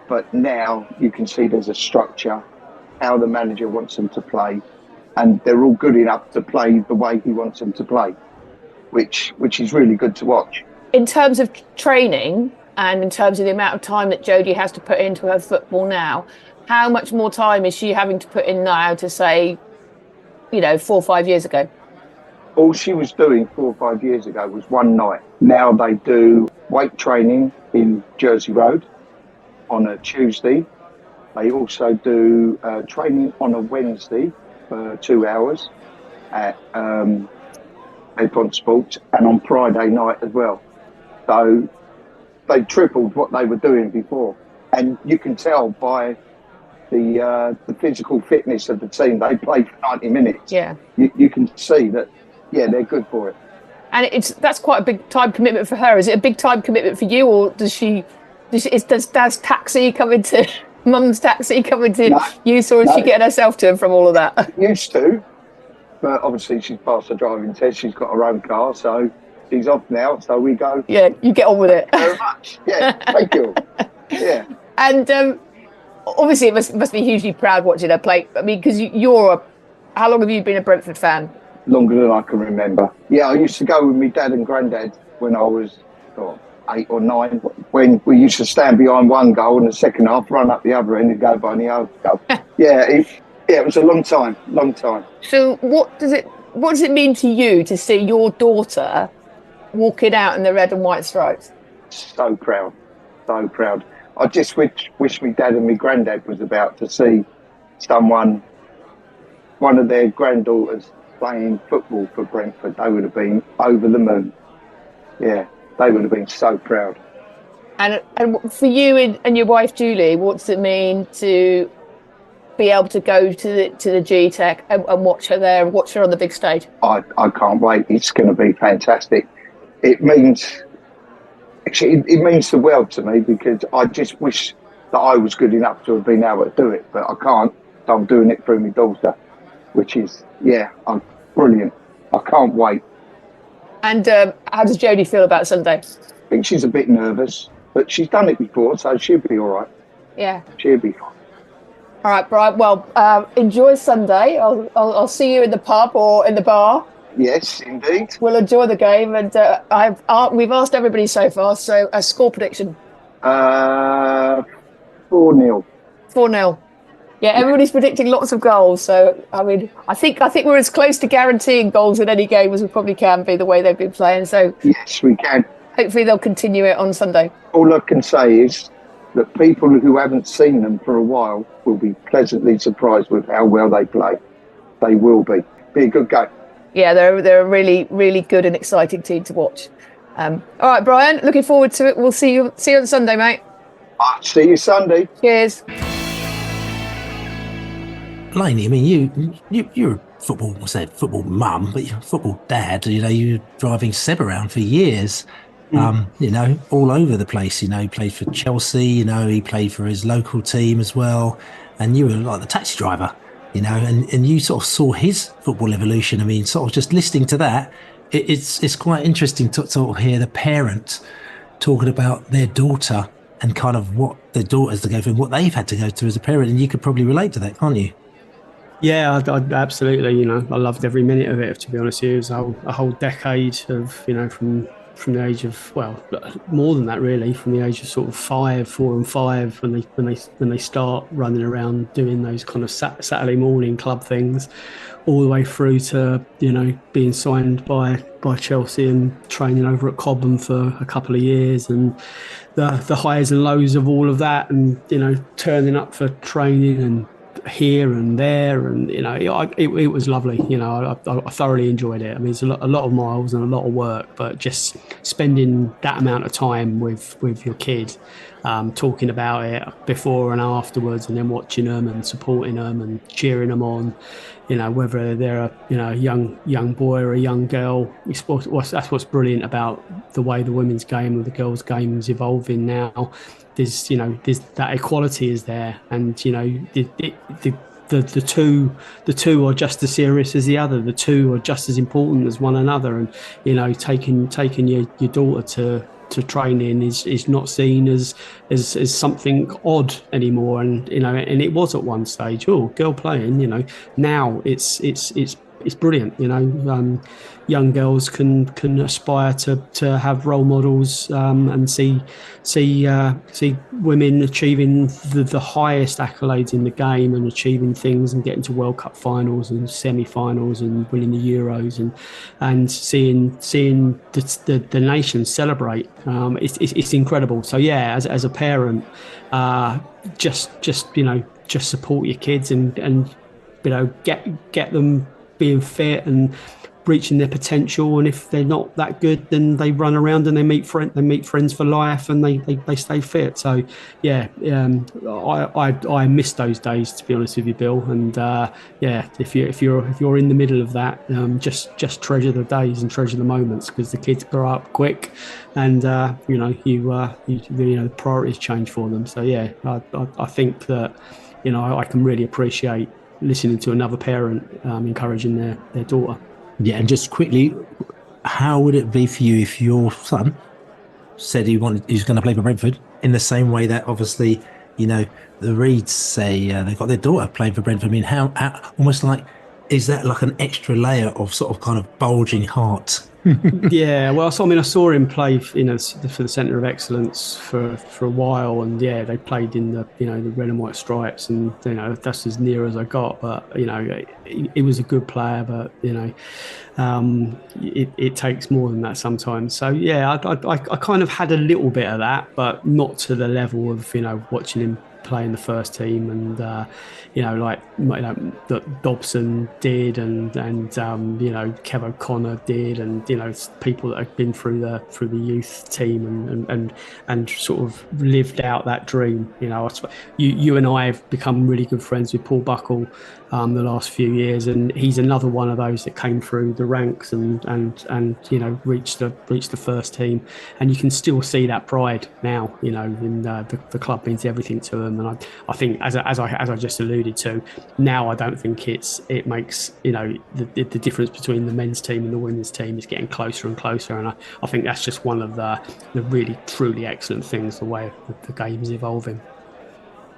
but now you can see there's a structure, how the manager wants them to play, and they're all good enough to play the way he wants them to play, which is really good to watch. In terms of training and in terms of the amount of time that Jodie has to put into her football now, how much more time is she having to put in now to, say, 4 or 5 years ago? All she was doing 4 or 5 years ago was one night. Now they do weight training in Jersey Road on a Tuesday. They also do training on a Wednesday for 2 hours at Edpont Sports, and on Friday night as well. So they tripled what they were doing before, and you can tell by the physical fitness of the team. They play for 90 minutes. Yeah, you can see that. Yeah, they're good for it. And that's quite a big time commitment for her. Is it a big time commitment for you, or does Dad's taxi come into Mum's taxi come into use, or is she getting herself to and from all of that? Used to, but obviously she's passed her driving test. She's got her own car, so she's off now. So we go. Yeah, you get on with it. Very much. Yeah, thank you. Yeah. And obviously it must be hugely proud watching her play. I mean, because how long have you been a Brentford fan? Longer than I can remember. Yeah, I used to go with my dad and granddad when I was 8 or 9, when we used to stand behind one goal and the second half run up the other end and go by the other goal. It was a long time. So what does it mean to you to see your daughter walking out in the red and white stripes? So proud. I just wish my dad and my granddad was about to see one of their granddaughters playing football for Brentford. They would have been over the moon. Yeah, they would have been so proud. And for you and your wife Julie, what does it mean to be able to go to the GTech and watch her there, and watch her on the big stage? I can't wait. It's going to be fantastic. It means the world to me, because I just wish that I was good enough to have been able to do it, but I can't. So I'm doing it through my daughter, which is, I'm brilliant. I can't wait. And how does Jodie feel about Sunday? I think she's a bit nervous, but she's done it before, so she'll be all right. Yeah. She'll be fine. All right, Brian. Well, enjoy Sunday. I'll see you in the pub or in the bar. Yes, indeed. We'll enjoy the game, and we've asked everybody so far. So a score prediction. 4-0. 4-0. Yeah, everybody's predicting lots of goals. So, I mean, I think we're as close to guaranteeing goals in any game as we probably can be, the way they've been playing. So, Yes, we can. hopefully they'll continue it on Sunday. All I can say is that people who haven't seen them for a while will be pleasantly surprised with how well they play. They will be. Be a good game. Yeah, they're a really, really good and exciting team to watch. All right, Brian, looking forward to it. We'll see you on Sunday, mate. I'll see you Sunday. Cheers. Laney, I mean, you're a football mum, but you're a football dad. You know, you're driving Seb around for years, you know, all over the place. You know, he played for Chelsea, you know, he played for his local team as well. And you were like the taxi driver, you know, and you sort of saw his football evolution. I mean, sort of just listening to that, it's quite interesting to sort of hear the parent talking about their daughter and kind of what their daughters to go through and what they've had to go through as a parent. And you could probably relate to that, can't you? Yeah, I absolutely. You know, I loved every minute of it. To be honest with you, it was a whole decade of, you know, from the age of, well, more than that really, from the age of sort of 4 and 5 when they start running around doing those kind of Saturday morning club things, all the way through to, you know, being signed by Chelsea and training over at Cobham for a couple of years, and the highs and lows of all of that, and, you know, turning up for training and here and there, and, you know, it was lovely. You know, I thoroughly enjoyed it. I mean, it's a lot of miles and a lot of work, but just spending that amount of time with your kid, talking about it before and afterwards, and then watching them and supporting them and cheering them on, you know, whether they're a young boy or a young girl. That's what's brilliant about the way the women's game or the girls' game is evolving now. There's that equality is there, and, you know, the two are just as serious as the other. The two are just as important as one another, and, you know, taking your daughter to training is not seen as something odd anymore. And, you know, and it was at one stage, girl playing, you know. Now it's brilliant, you know. Young girls can aspire to have role models, and see women achieving the highest accolades in the game, and achieving things and getting to World Cup finals and semi-finals and winning the Euros, and seeing the nation celebrate. It's incredible. So yeah, as a parent, just you know, just support your kids and you know, get them being fit and reaching their potential, and if they're not that good, then they run around and they meet friends for life, and they stay fit. So yeah, I miss those days, to be honest with you, Bill. And yeah, if you're in the middle of that, just treasure the days and treasure the moments, because the kids grow up quick, and you know, the priorities change for them. So yeah, I think that, you know, I can really appreciate listening to another parent encouraging their daughter. Yeah, and just quickly, how would it be for you if your son said he was going to play for Brentford, in the same way that, obviously, you know, the Reids say they've got their daughter playing for Brentford? I mean, how almost like, is that like an extra layer of sort of kind of bulging heart? Yeah, well, I saw him play, you know, for the Centre of Excellence for a while, and yeah, they played in the, you know, the red and white stripes, and, you know, that's as near as I got. But, you know, he was a good player, but, you know, it takes more than that sometimes. So yeah, I kind of had a little bit of that, but not to the level of, you know, watching him play in the first team, and you know, like, you know, that Dobson did, and you know, Kev O'Connor did, and, you know, people that have been through the youth team and sort of lived out that dream. You know, you and I have become really good friends with Paul Buckle the last few years, and he's another one of those that came through the ranks and you know, reached the first team, and you can still see that pride now, you know, in the club means everything to them. And I think, as I just alluded to, now I don't think it makes, you know, the difference between the men's team and the women's team is getting closer and closer, and I think that's just one of the really truly excellent things, the way the game is evolving.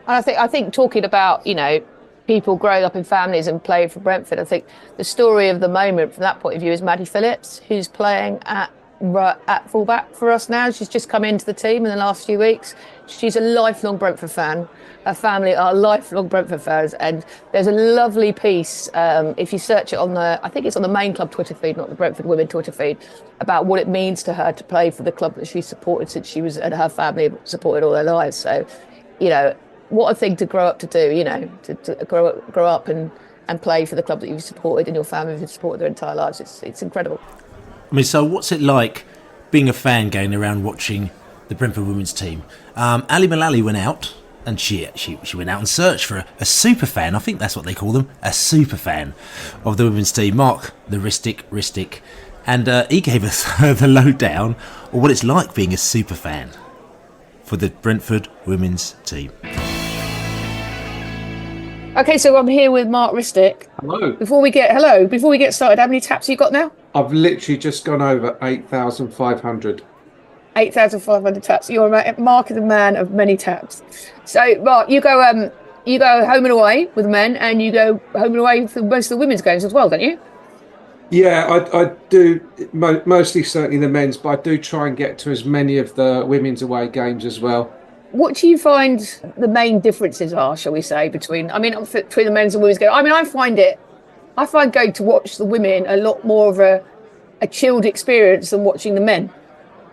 And I think talking about, you know, people growing up in families and playing for Brentford, I think the story of the moment from that point of view is Maddie Phillips, who's playing at at fullback for us now. She's just come into the team in the last few weeks. She's a lifelong Brentford fan. Her family are lifelong Brentford fans, and there's a lovely piece, if you search it on I think it's on the main club Twitter feed, not the Brentford Women Twitter feed, about what it means to her to play for the club that she supported since she was, and her family have supported all their lives. So, what a thing to grow up to do, to grow up and play for the club that you've supported and your family have supported their entire lives. It's incredible. I mean, so what's it like being a fan going around watching the Brentford women's team? Ali Mullalley went out, and she went out and searched for a super fan. I think that's what they call them, a super fan of the women's team, Marc Ristic, and he gave us the lowdown on what it's like being a super fan for the Brentford women's team. Okay, so I'm here with Marc Ristic. Hello. Before we get started, how many taps have you got now? I've literally just gone over 8,500. 8,500 taps. Marc is a man of many taps. So, Marc, you go home and away with the men, and you go home and away for most of the women's games as well, don't you? Yeah, I do, mostly certainly the men's, but I do try and get to as many of the women's away games as well. What do you find the main differences are, shall we say, between the men's and women's game? I find going to watch the women a lot more of a chilled experience than watching the men.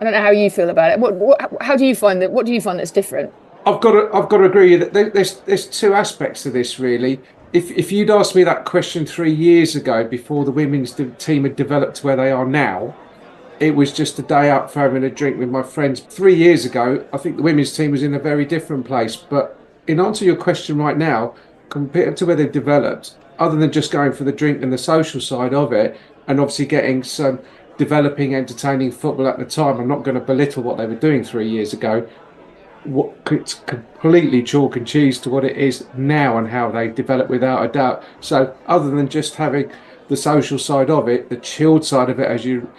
I don't know how you feel about it. How do you find that? What do you find that's different? I've got to agree that there's two aspects to this really. If you'd asked me that question 3 years ago, before the women's team had developed to where they are now, it was just a day out for having a drink with my friends. 3 years ago, I think the women's team was in a very different place. But in answer to your question right now, compared to where they've developed, other than just going for the drink and the social side of it, and obviously getting some developing, entertaining football at the time, I'm not going to belittle what they were doing 3 years ago. It's completely chalk and cheese to what it is now and how they develop, without a doubt. So other than just having the social side of it, the chilled side of it, as you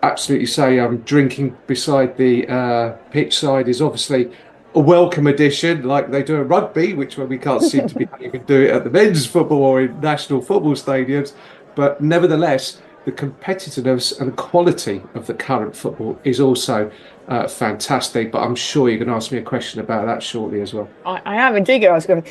absolutely say, drinking beside the pitch side is obviously a welcome addition, like they do at rugby, which we can't seem to be able to do it at the men's football or in national football stadiums. But nevertheless, the competitiveness and quality of the current football is also fantastic. But I'm sure you're going to ask me a question about that shortly as well. I am indeed going to ask you.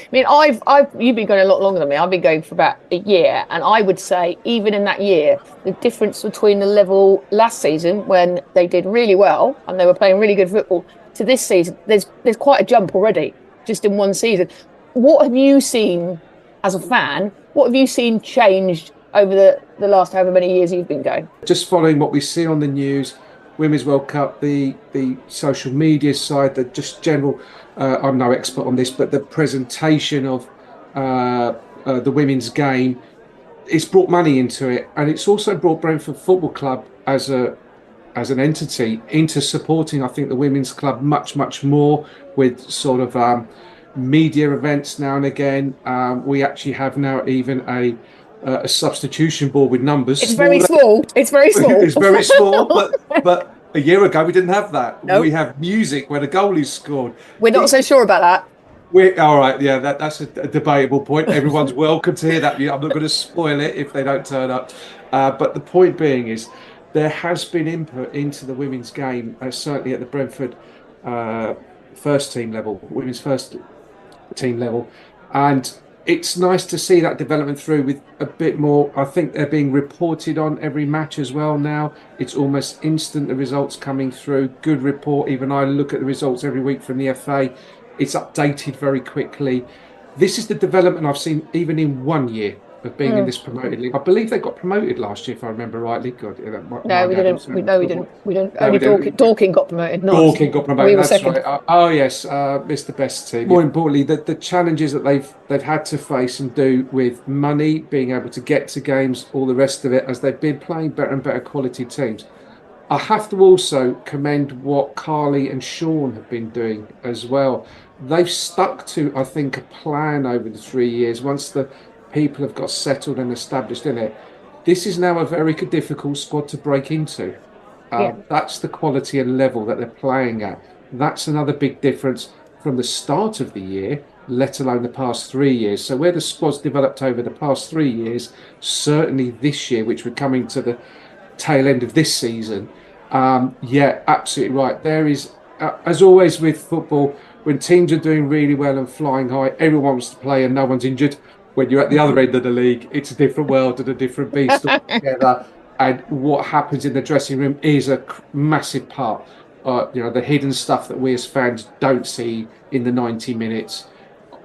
You've been going a lot longer than me. I've been going for about a year, and I would say even in that year, the difference between the level last season when they did really well and they were playing really good football to this season, there's quite a jump already just in one season. What have you seen as a fan? What have you seen changed over the last however many years you've been going? Just following what we see on the news, Women's World Cup, the social media side, the just general, I'm no expert on this, but the presentation of the women's game, it's brought money into it, and it's also brought Brentford Football Club as an entity into supporting, I think, the women's club much more with sort of media events now and again. We actually have now even a substitution board with numbers. It's very small. It's very small, but a year ago we didn't have that. Nope. We have music when a goal is scored. We're not so sure about that. We're all right. Yeah, that's a debatable point. Everyone's welcome to hear that. I'm not going to spoil it if they don't turn up. But the point being is, there has been input into the women's game, certainly at the Brentford first team level, women's first team level, and it's nice to see that development through with a bit more. I think they're being reported on every match as well now. It's almost instant, the results coming through. Good report. Even I look at the results every week from the FA. It's updated very quickly. This is the development I've seen even in 1 year of being in this promoted league. I believe they got promoted last year, if I remember rightly. God, yeah, we didn't. Only Dorking got promoted. Dorking got promoted. We were that's second. Right. Oh yes, it's the best team. More importantly, the challenges that they've had to face and do with money, being able to get to games, all the rest of it, as they've been playing better and better quality teams. I have to also commend what Carly and Sean have been doing as well. They've stuck to, I think, a plan over the 3 years. Once the people have got settled and established in it, this is now a very difficult squad to break into. That's the quality and level that they're playing at. That's another big difference from the start of the year, let alone the past 3 years. So where the squad's developed over the past 3 years, certainly this year, which we're coming to the tail end of this season, Yeah, absolutely right. There is, as always with football, when teams are doing really well and flying high, everyone wants to play and no one's injured. When you're at the other end of the league, it's a different world and a different beast altogether. And what happens in the dressing room is a massive part. The hidden stuff that we as fans don't see in the 90 minutes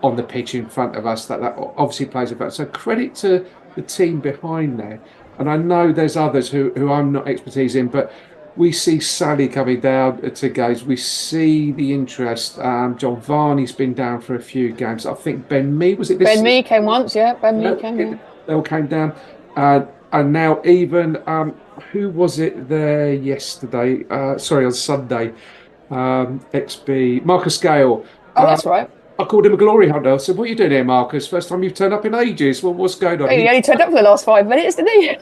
on the pitch in front of us, that obviously plays a part. So credit to the team behind there. And I know there's others who I'm not expertise in, but we see Sally coming down to games. We see the interest. John Varney's been down for a few games. I think Ben Mee, was it this? Ben Mee came once, yeah. Ben Mee came, yeah. They all came down. And now even, who was it there yesterday? On Sunday. XB, Marcus Gale. Oh, that's right. I called him a glory hunter. I said, what are you doing here, Marcus? First time you've turned up in ages. Well, what's going on? He only turned up for the last 5 minutes, didn't he?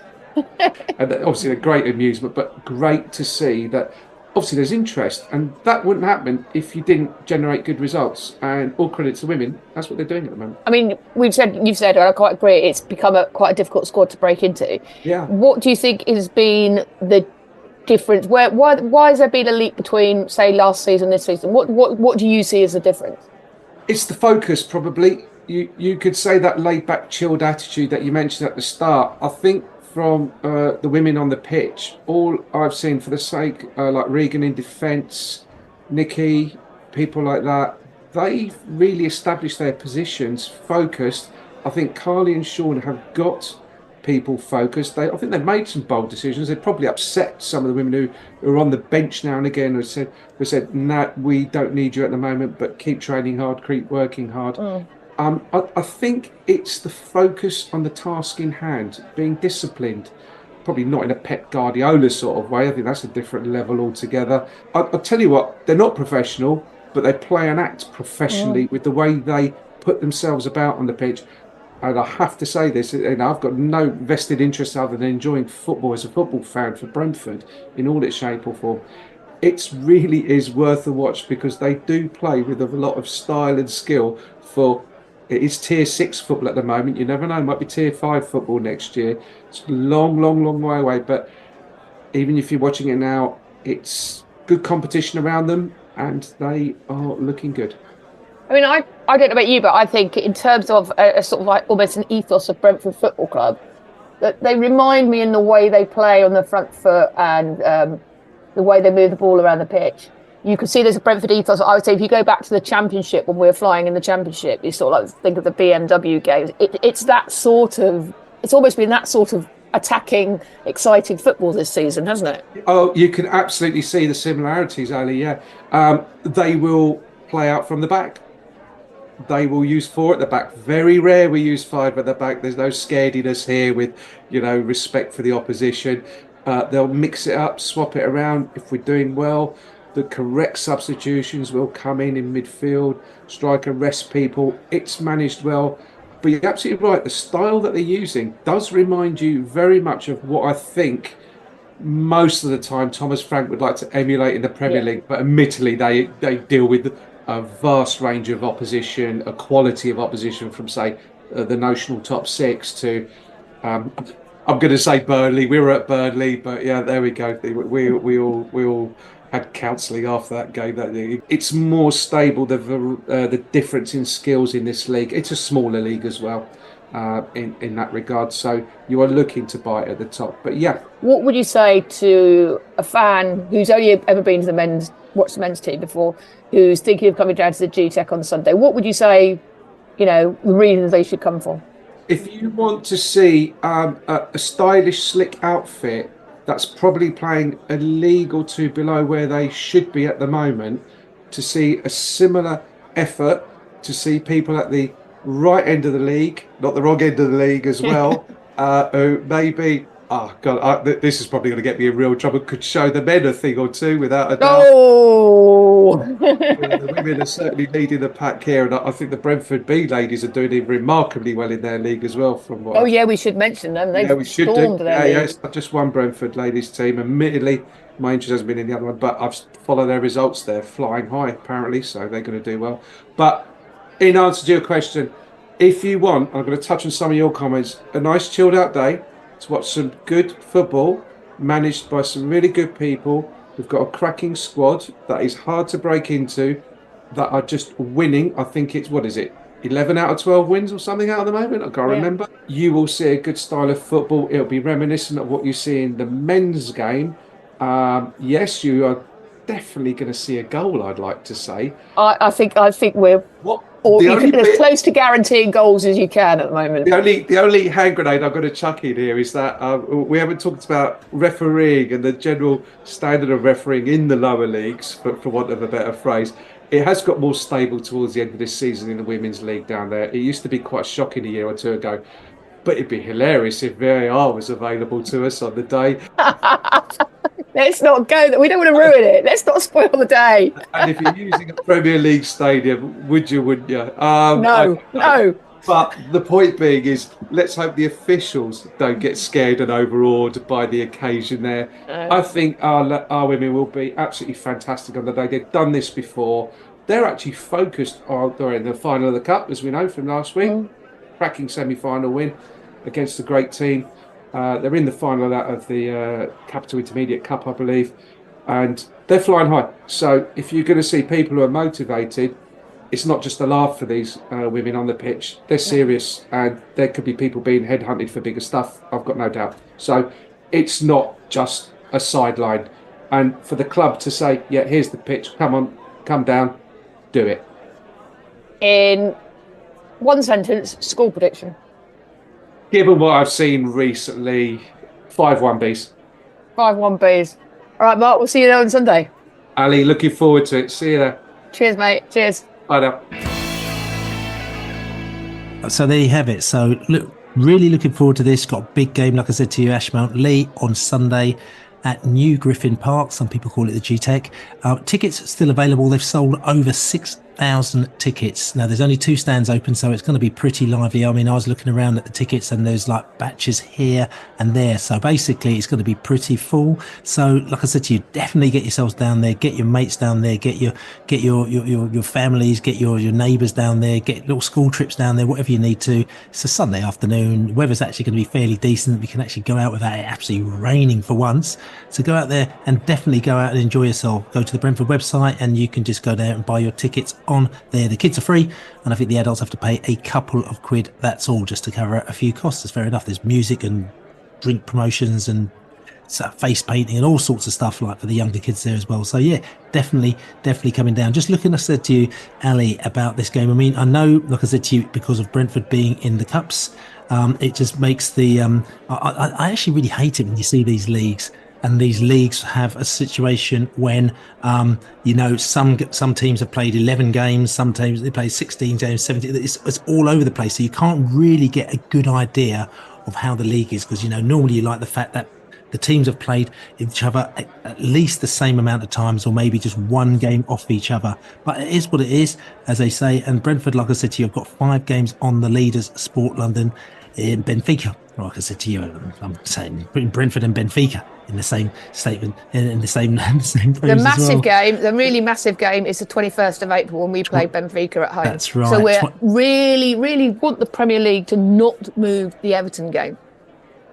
And obviously a great amusement, but great to see that obviously there's interest, and that wouldn't happen if you didn't generate good results. And all credit to women, that's what they're doing at the moment. I mean, you've said, and I quite agree, it's become quite a difficult squad to break into. Yeah. What do you think has been the difference? Why has there been a leap between, say, last season and this season? What do you see as the difference? It's the focus, probably. You could say that laid-back, chilled attitude that you mentioned at the start. I think from the women on the pitch, all I've seen for the sake, like Regan in defence, Nikki, people like that, they've really established their positions, focused. I think Carly and Sean have got people focused. I think they've made some bold decisions. They've probably upset some of the women who are on the bench now and again, who said, no, we don't need you at the moment, but keep training hard, keep working hard. I think it's the focus on the task in hand, being disciplined, probably not in a Pep Guardiola sort of way. I think that's a different level altogether. I'll tell you what, they're not professional, but they play and act professionally with the way they put themselves about on the pitch. And I have to say this, I've got no vested interest other than enjoying football as a football fan for Brentford in all its shape or form. It really is worth a watch because they do play with a lot of style and skill for... It is tier 6 football at the moment. You never know, it might be tier 5 football next year. It's a long way away. But even if you're watching it now, it's good competition around them and they are looking good. I mean, I don't know about you, but I think in terms of a sort of like almost an ethos of Brentford Football Club, that they remind me in the way they play on the front foot and the way they move the ball around the pitch. You can see there's a Brentford ethos. I would say if you go back to the Championship, when we were flying in the Championship, you sort of like think of the BMW games. It's almost been that sort of attacking, exciting football this season, hasn't it? Oh, you can absolutely see the similarities, Ali, yeah. They will play out from the back. They will use 4 at the back. Very rare we use 5 at the back. There's no scarediness here with, respect for the opposition. They'll mix it up, swap it around. If we're doing well, the correct substitutions will come in midfield, striker, rest people. It's managed well. But you're absolutely right. The style that they're using does remind you very much of what I think most of the time Thomas Frank would like to emulate in the Premier League. But admittedly, they deal with a vast range of opposition, a quality of opposition from, say, the notional top 6 to... I'm going to say Burnley. We were at Burnley, but yeah, there we go. We all had counselling after that game. It's more stable, the difference in skills in this league. It's a smaller league as well in that regard. So you are looking to buy it at the top. But yeah. What would you say to a fan who's only ever been to watched the men's team before, who's thinking of coming down to the GTech on Sunday? What would you say, the reasons they should come for? If you want to see a stylish, slick outfit that's probably playing a league or 2 below where they should be at the moment, to see a similar effort, to see people at the right end of the league, not the wrong end of the league as well, who maybe, this is probably going to get me in real trouble, could show the men a thing or two without a doubt. Oh! The women are certainly leading the pack here, and I think the Brentford B ladies are doing remarkably well in their league as well. From what we should mention them. They've stormed their league. It's not just one Brentford ladies team. Admittedly, my interest hasn't been in the other one, but I've followed their results. They're flying high apparently, so they're going to do well. But in answer to your question, if you want, I'm going to touch on some of your comments. A nice chilled out day to watch some good football, managed by some really good people. We've got a cracking squad that is hard to break into, that are just winning. I think it's, what is it, 11 out of 12 wins or something out at the moment? I can't remember. You will see a good style of football. It'll be reminiscent of what you see in the men's game. Yes, you are definitely going to see a goal, I'd like to say. I think we're as close to guaranteeing goals as you can at the moment. The only hand grenade I've got to chuck in here is that we haven't talked about refereeing and the general standard of refereeing in the lower leagues, for want of a better phrase. It has got more stable towards the end of this season in the women's league down there. It used to be quite shocking a year or two ago, but it'd be hilarious if VAR was available to us on the day. Let's not go there. We don't want to ruin it. Let's not spoil the day. And if you're using a Premier League stadium, wouldn't you? No. But the point being is, let's hope the officials don't get scared and overawed by the occasion there. I think our women will be absolutely fantastic on the day. They've done this before. They're actually focused on, they're in the final of the Cup, as we know from last week. Cracking semi-final win against a great team. They're in the final of the Capital Intermediate Cup, I believe. And they're flying high. So if you're going to see people who are motivated, it's not just a laugh for these women on the pitch. They're serious, and there could be people being headhunted for bigger stuff, I've got no doubt. So it's not just a sideline. And for the club to say, yeah, here's the pitch, come on, come down, do it. In one sentence, score prediction. Given what I've seen recently, 5-1 Bees. 5-1 Bees. All right, Mark, we'll see you there on Sunday. Ali, looking forward to it. See you there. Cheers, mate. Cheers. Bye now. So there you have it. So look, really looking forward to this. Got a big game, like I said to you, Ashmount Leigh on Sunday at New Griffin Park. Some people call it the GTech. Tickets still available. They've sold over 6,000 tickets. Now, there's only 2 stands open, so it's going to be pretty lively. I mean, I was looking around at the tickets and there's like batches here and there. So basically, it's going to be pretty full. So like I said to you, definitely get yourselves down there, get your mates down there, get your families, get your neighbours down there, get little school trips down there, whatever you need to. It's a Sunday afternoon. Weather's actually going to be fairly decent. We can actually go out without it absolutely raining for once. So go out there and definitely go out and enjoy yourself. Go to the Brentford website and you can just go there and buy your tickets on there. The kids are free, and I think the adults have to pay a couple of quid. That's all, just to cover a few costs. It's fair enough. There's music and drink promotions and face painting and all sorts of stuff like for the younger kids there as well. So yeah, definitely coming down. Just looking, I said to you, Ali, about this game. I mean, I know, like I said to you, because of Brentford being in the cups, it just makes the I actually really hate it when you see these leagues. And these leagues have a situation when, some teams have played 11 games, some teams they play 16 games, 17. It's all over the place. So you can't really get a good idea of how the league is, because, normally you like the fact that the teams have played each other at least the same amount of times, or maybe just one game off each other. But it is what it is, as they say. And Brentford, like I said to you, have got 5 games on the leaders, Sport London, in Benfica. Like I said to you, I'm saying putting Brentford and Benfica in the same statement, in the same the massive game, the really massive game is the 21st of April when we play Benfica at home. That's right. So we're really want the Premier League to not move the Everton game,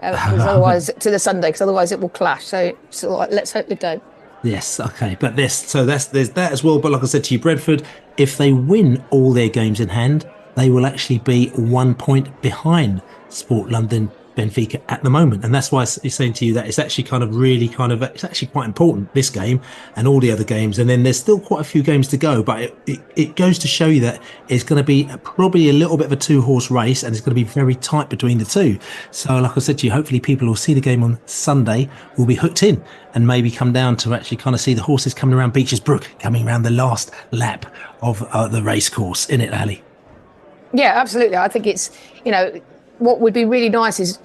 otherwise to the Sunday, because otherwise it will clash. So let's hope they don't. Yes, okay, but there's that as well. But like I said to you, Brentford, if they win all their games in hand, they will actually be 1 point behind Sport London, Benfica at the moment. And that's why it's saying to you that it's actually it's actually quite important, this game and all the other games. And then there's still quite a few games to go, but it goes to show you that it's going to be probably a little bit of a 2-horse race, and it's going to be very tight between the two. So like I said to you, hopefully people will see the game on Sunday, will be hooked in, and maybe come down to actually kind of see the horses coming around Beeches Brook, coming around the last lap of the race course, innit, Ali? Yeah, absolutely. I think it's, what would be really nice is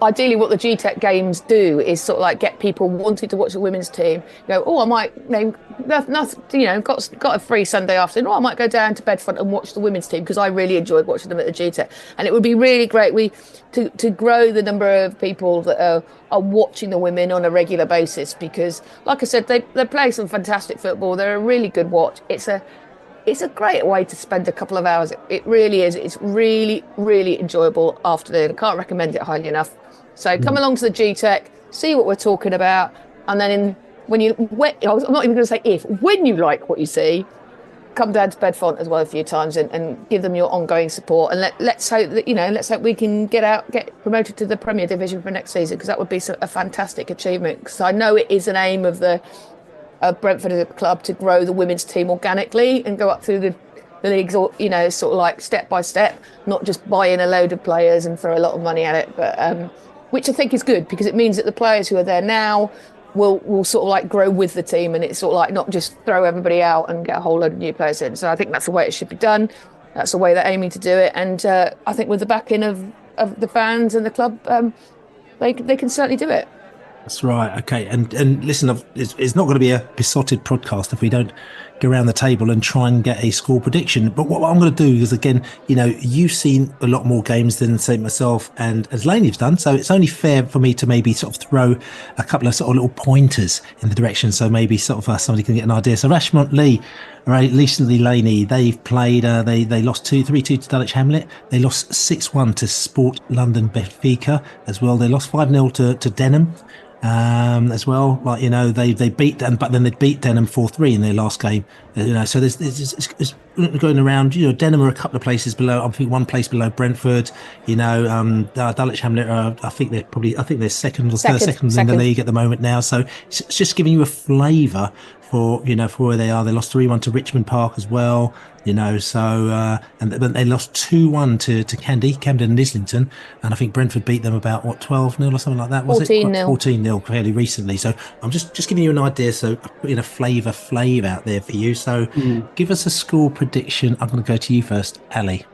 ideally what the GTech games do is sort of like get people wanting to watch the women's team. I might, got a free Sunday afternoon. I might go down to Bedford and watch the women's team because I really enjoyed watching them at the GTech. And it would be really great to grow the number of people that are watching the women on a regular basis, because, like I said, they play some fantastic football. They're a really good watch. It's a great way to spend a couple of hours. It really is. It's really, really enjoyable afternoon. I can't recommend it highly enough. So come along to the GTech, see what we're talking about, and then I'm not even going to say if, when you like what you see, come down to Bedfont as well a few times and give them your ongoing support, and let's hope that let's hope we can get promoted to the Premier Division for next season, because that would be a fantastic achievement. Because I know it is an aim of Brentford as a club to grow the women's team organically and go up through the leagues, or sort of like step by step, not just buy in a load of players and throw a lot of money at it, but which I think is good, because it means that the players who are there now will sort of like grow with the team, and it's sort of like not just throw everybody out and get a whole load of new players in. So I think that's the way it should be done. That's the way they're aiming to do it, and I think with the backing of the fans and the club, they can certainly do it. That's right. Okay. And listen, it's not going to be a besotted podcast if we don't go around the table and try and get a score prediction. But what I'm going to do is, again, you've seen a lot more games than, say, myself and as Laney's done. So it's only fair for me to maybe sort of throw a couple of sort of little pointers in the direction. So maybe sort of somebody can get an idea. So Ashmount Leigh, right, recently Laney, they've played, they lost 3-2 to Dulwich Hamlet. They lost 6-1 to Sport London Benfica as well. They lost 5-0 to Denham. As well, like they beat them, but then they beat Denham 4-3 in their last game. So there's going around. Denham are a couple of places below. I think one place below Brentford. Dulwich Hamlet are, I think they're second or third in the league at the moment now. So it's just giving you a flavour for where they are. They lost 3-1 to Richmond Park as well. So and they lost 2-1 to Camden and Islington, and I think Brentford beat them about 12-0 or something like that. Was 14-0. 14-0 fairly recently. So I'm just giving you an idea. So putting a flavour out there for you. So give us a score prediction. I'm going to go to you first, Ali.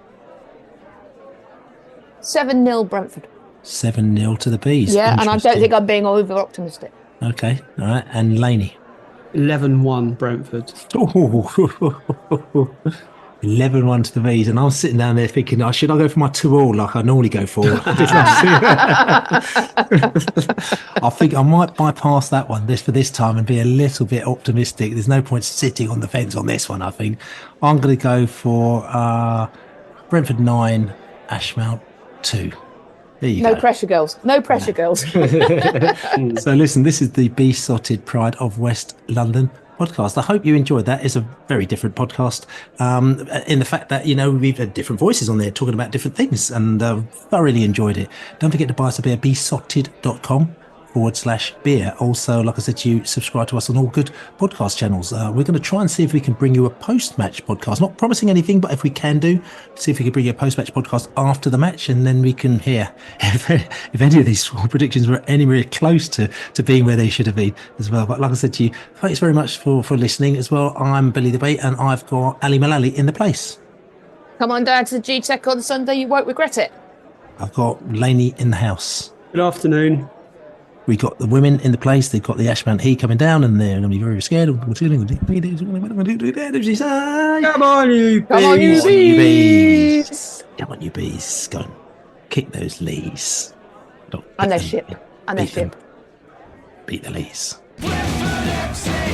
7-0 Brentford. 7-0 to the Bees. Yeah, and I don't think I'm being over optimistic. Okay, all right, and Laney. 11-1 Brentford. 11-1 to the Bees, and I'm sitting down there thinking, should I go for my 2-2 like I normally go for? I think I might bypass that one for this time and be a little bit optimistic. There's no point sitting on the fence on this one. I think I'm going to go for Brentford 9, Ashmount 2. There you go. No pressure, girls. No pressure, girls. So listen, this is the Besotted Pride of West London podcast. I hope you enjoyed that. It's a very different podcast in the fact that, we've had different voices on there talking about different things, and thoroughly enjoyed it. Don't forget to buy us a beer, besotted.com/beer. Also, like I said to you, subscribe to us on all good podcast channels. We're going to try and see if we can bring you a post-match podcast. Not promising anything, but if we can see if we can bring you a post-match podcast after the match, and then we can hear if any of these score predictions were anywhere close to being where they should have been as well. But like I said to you, thanks very much for listening as well. I'm Billy TheBee, and I've got Ali Mullalley in the place. Come on down to the GTech on Sunday. You won't regret it. I've got Laney in the house. Good afternoon. We got the women in the place. They've got the Ashmount Leigh coming down, and they're going to be very scared. Come on, you bees! Come on, you bees! Come on, you bees! Go and kick those Lees. And their ship. And their ship. Beat the Lees. Brentford FC!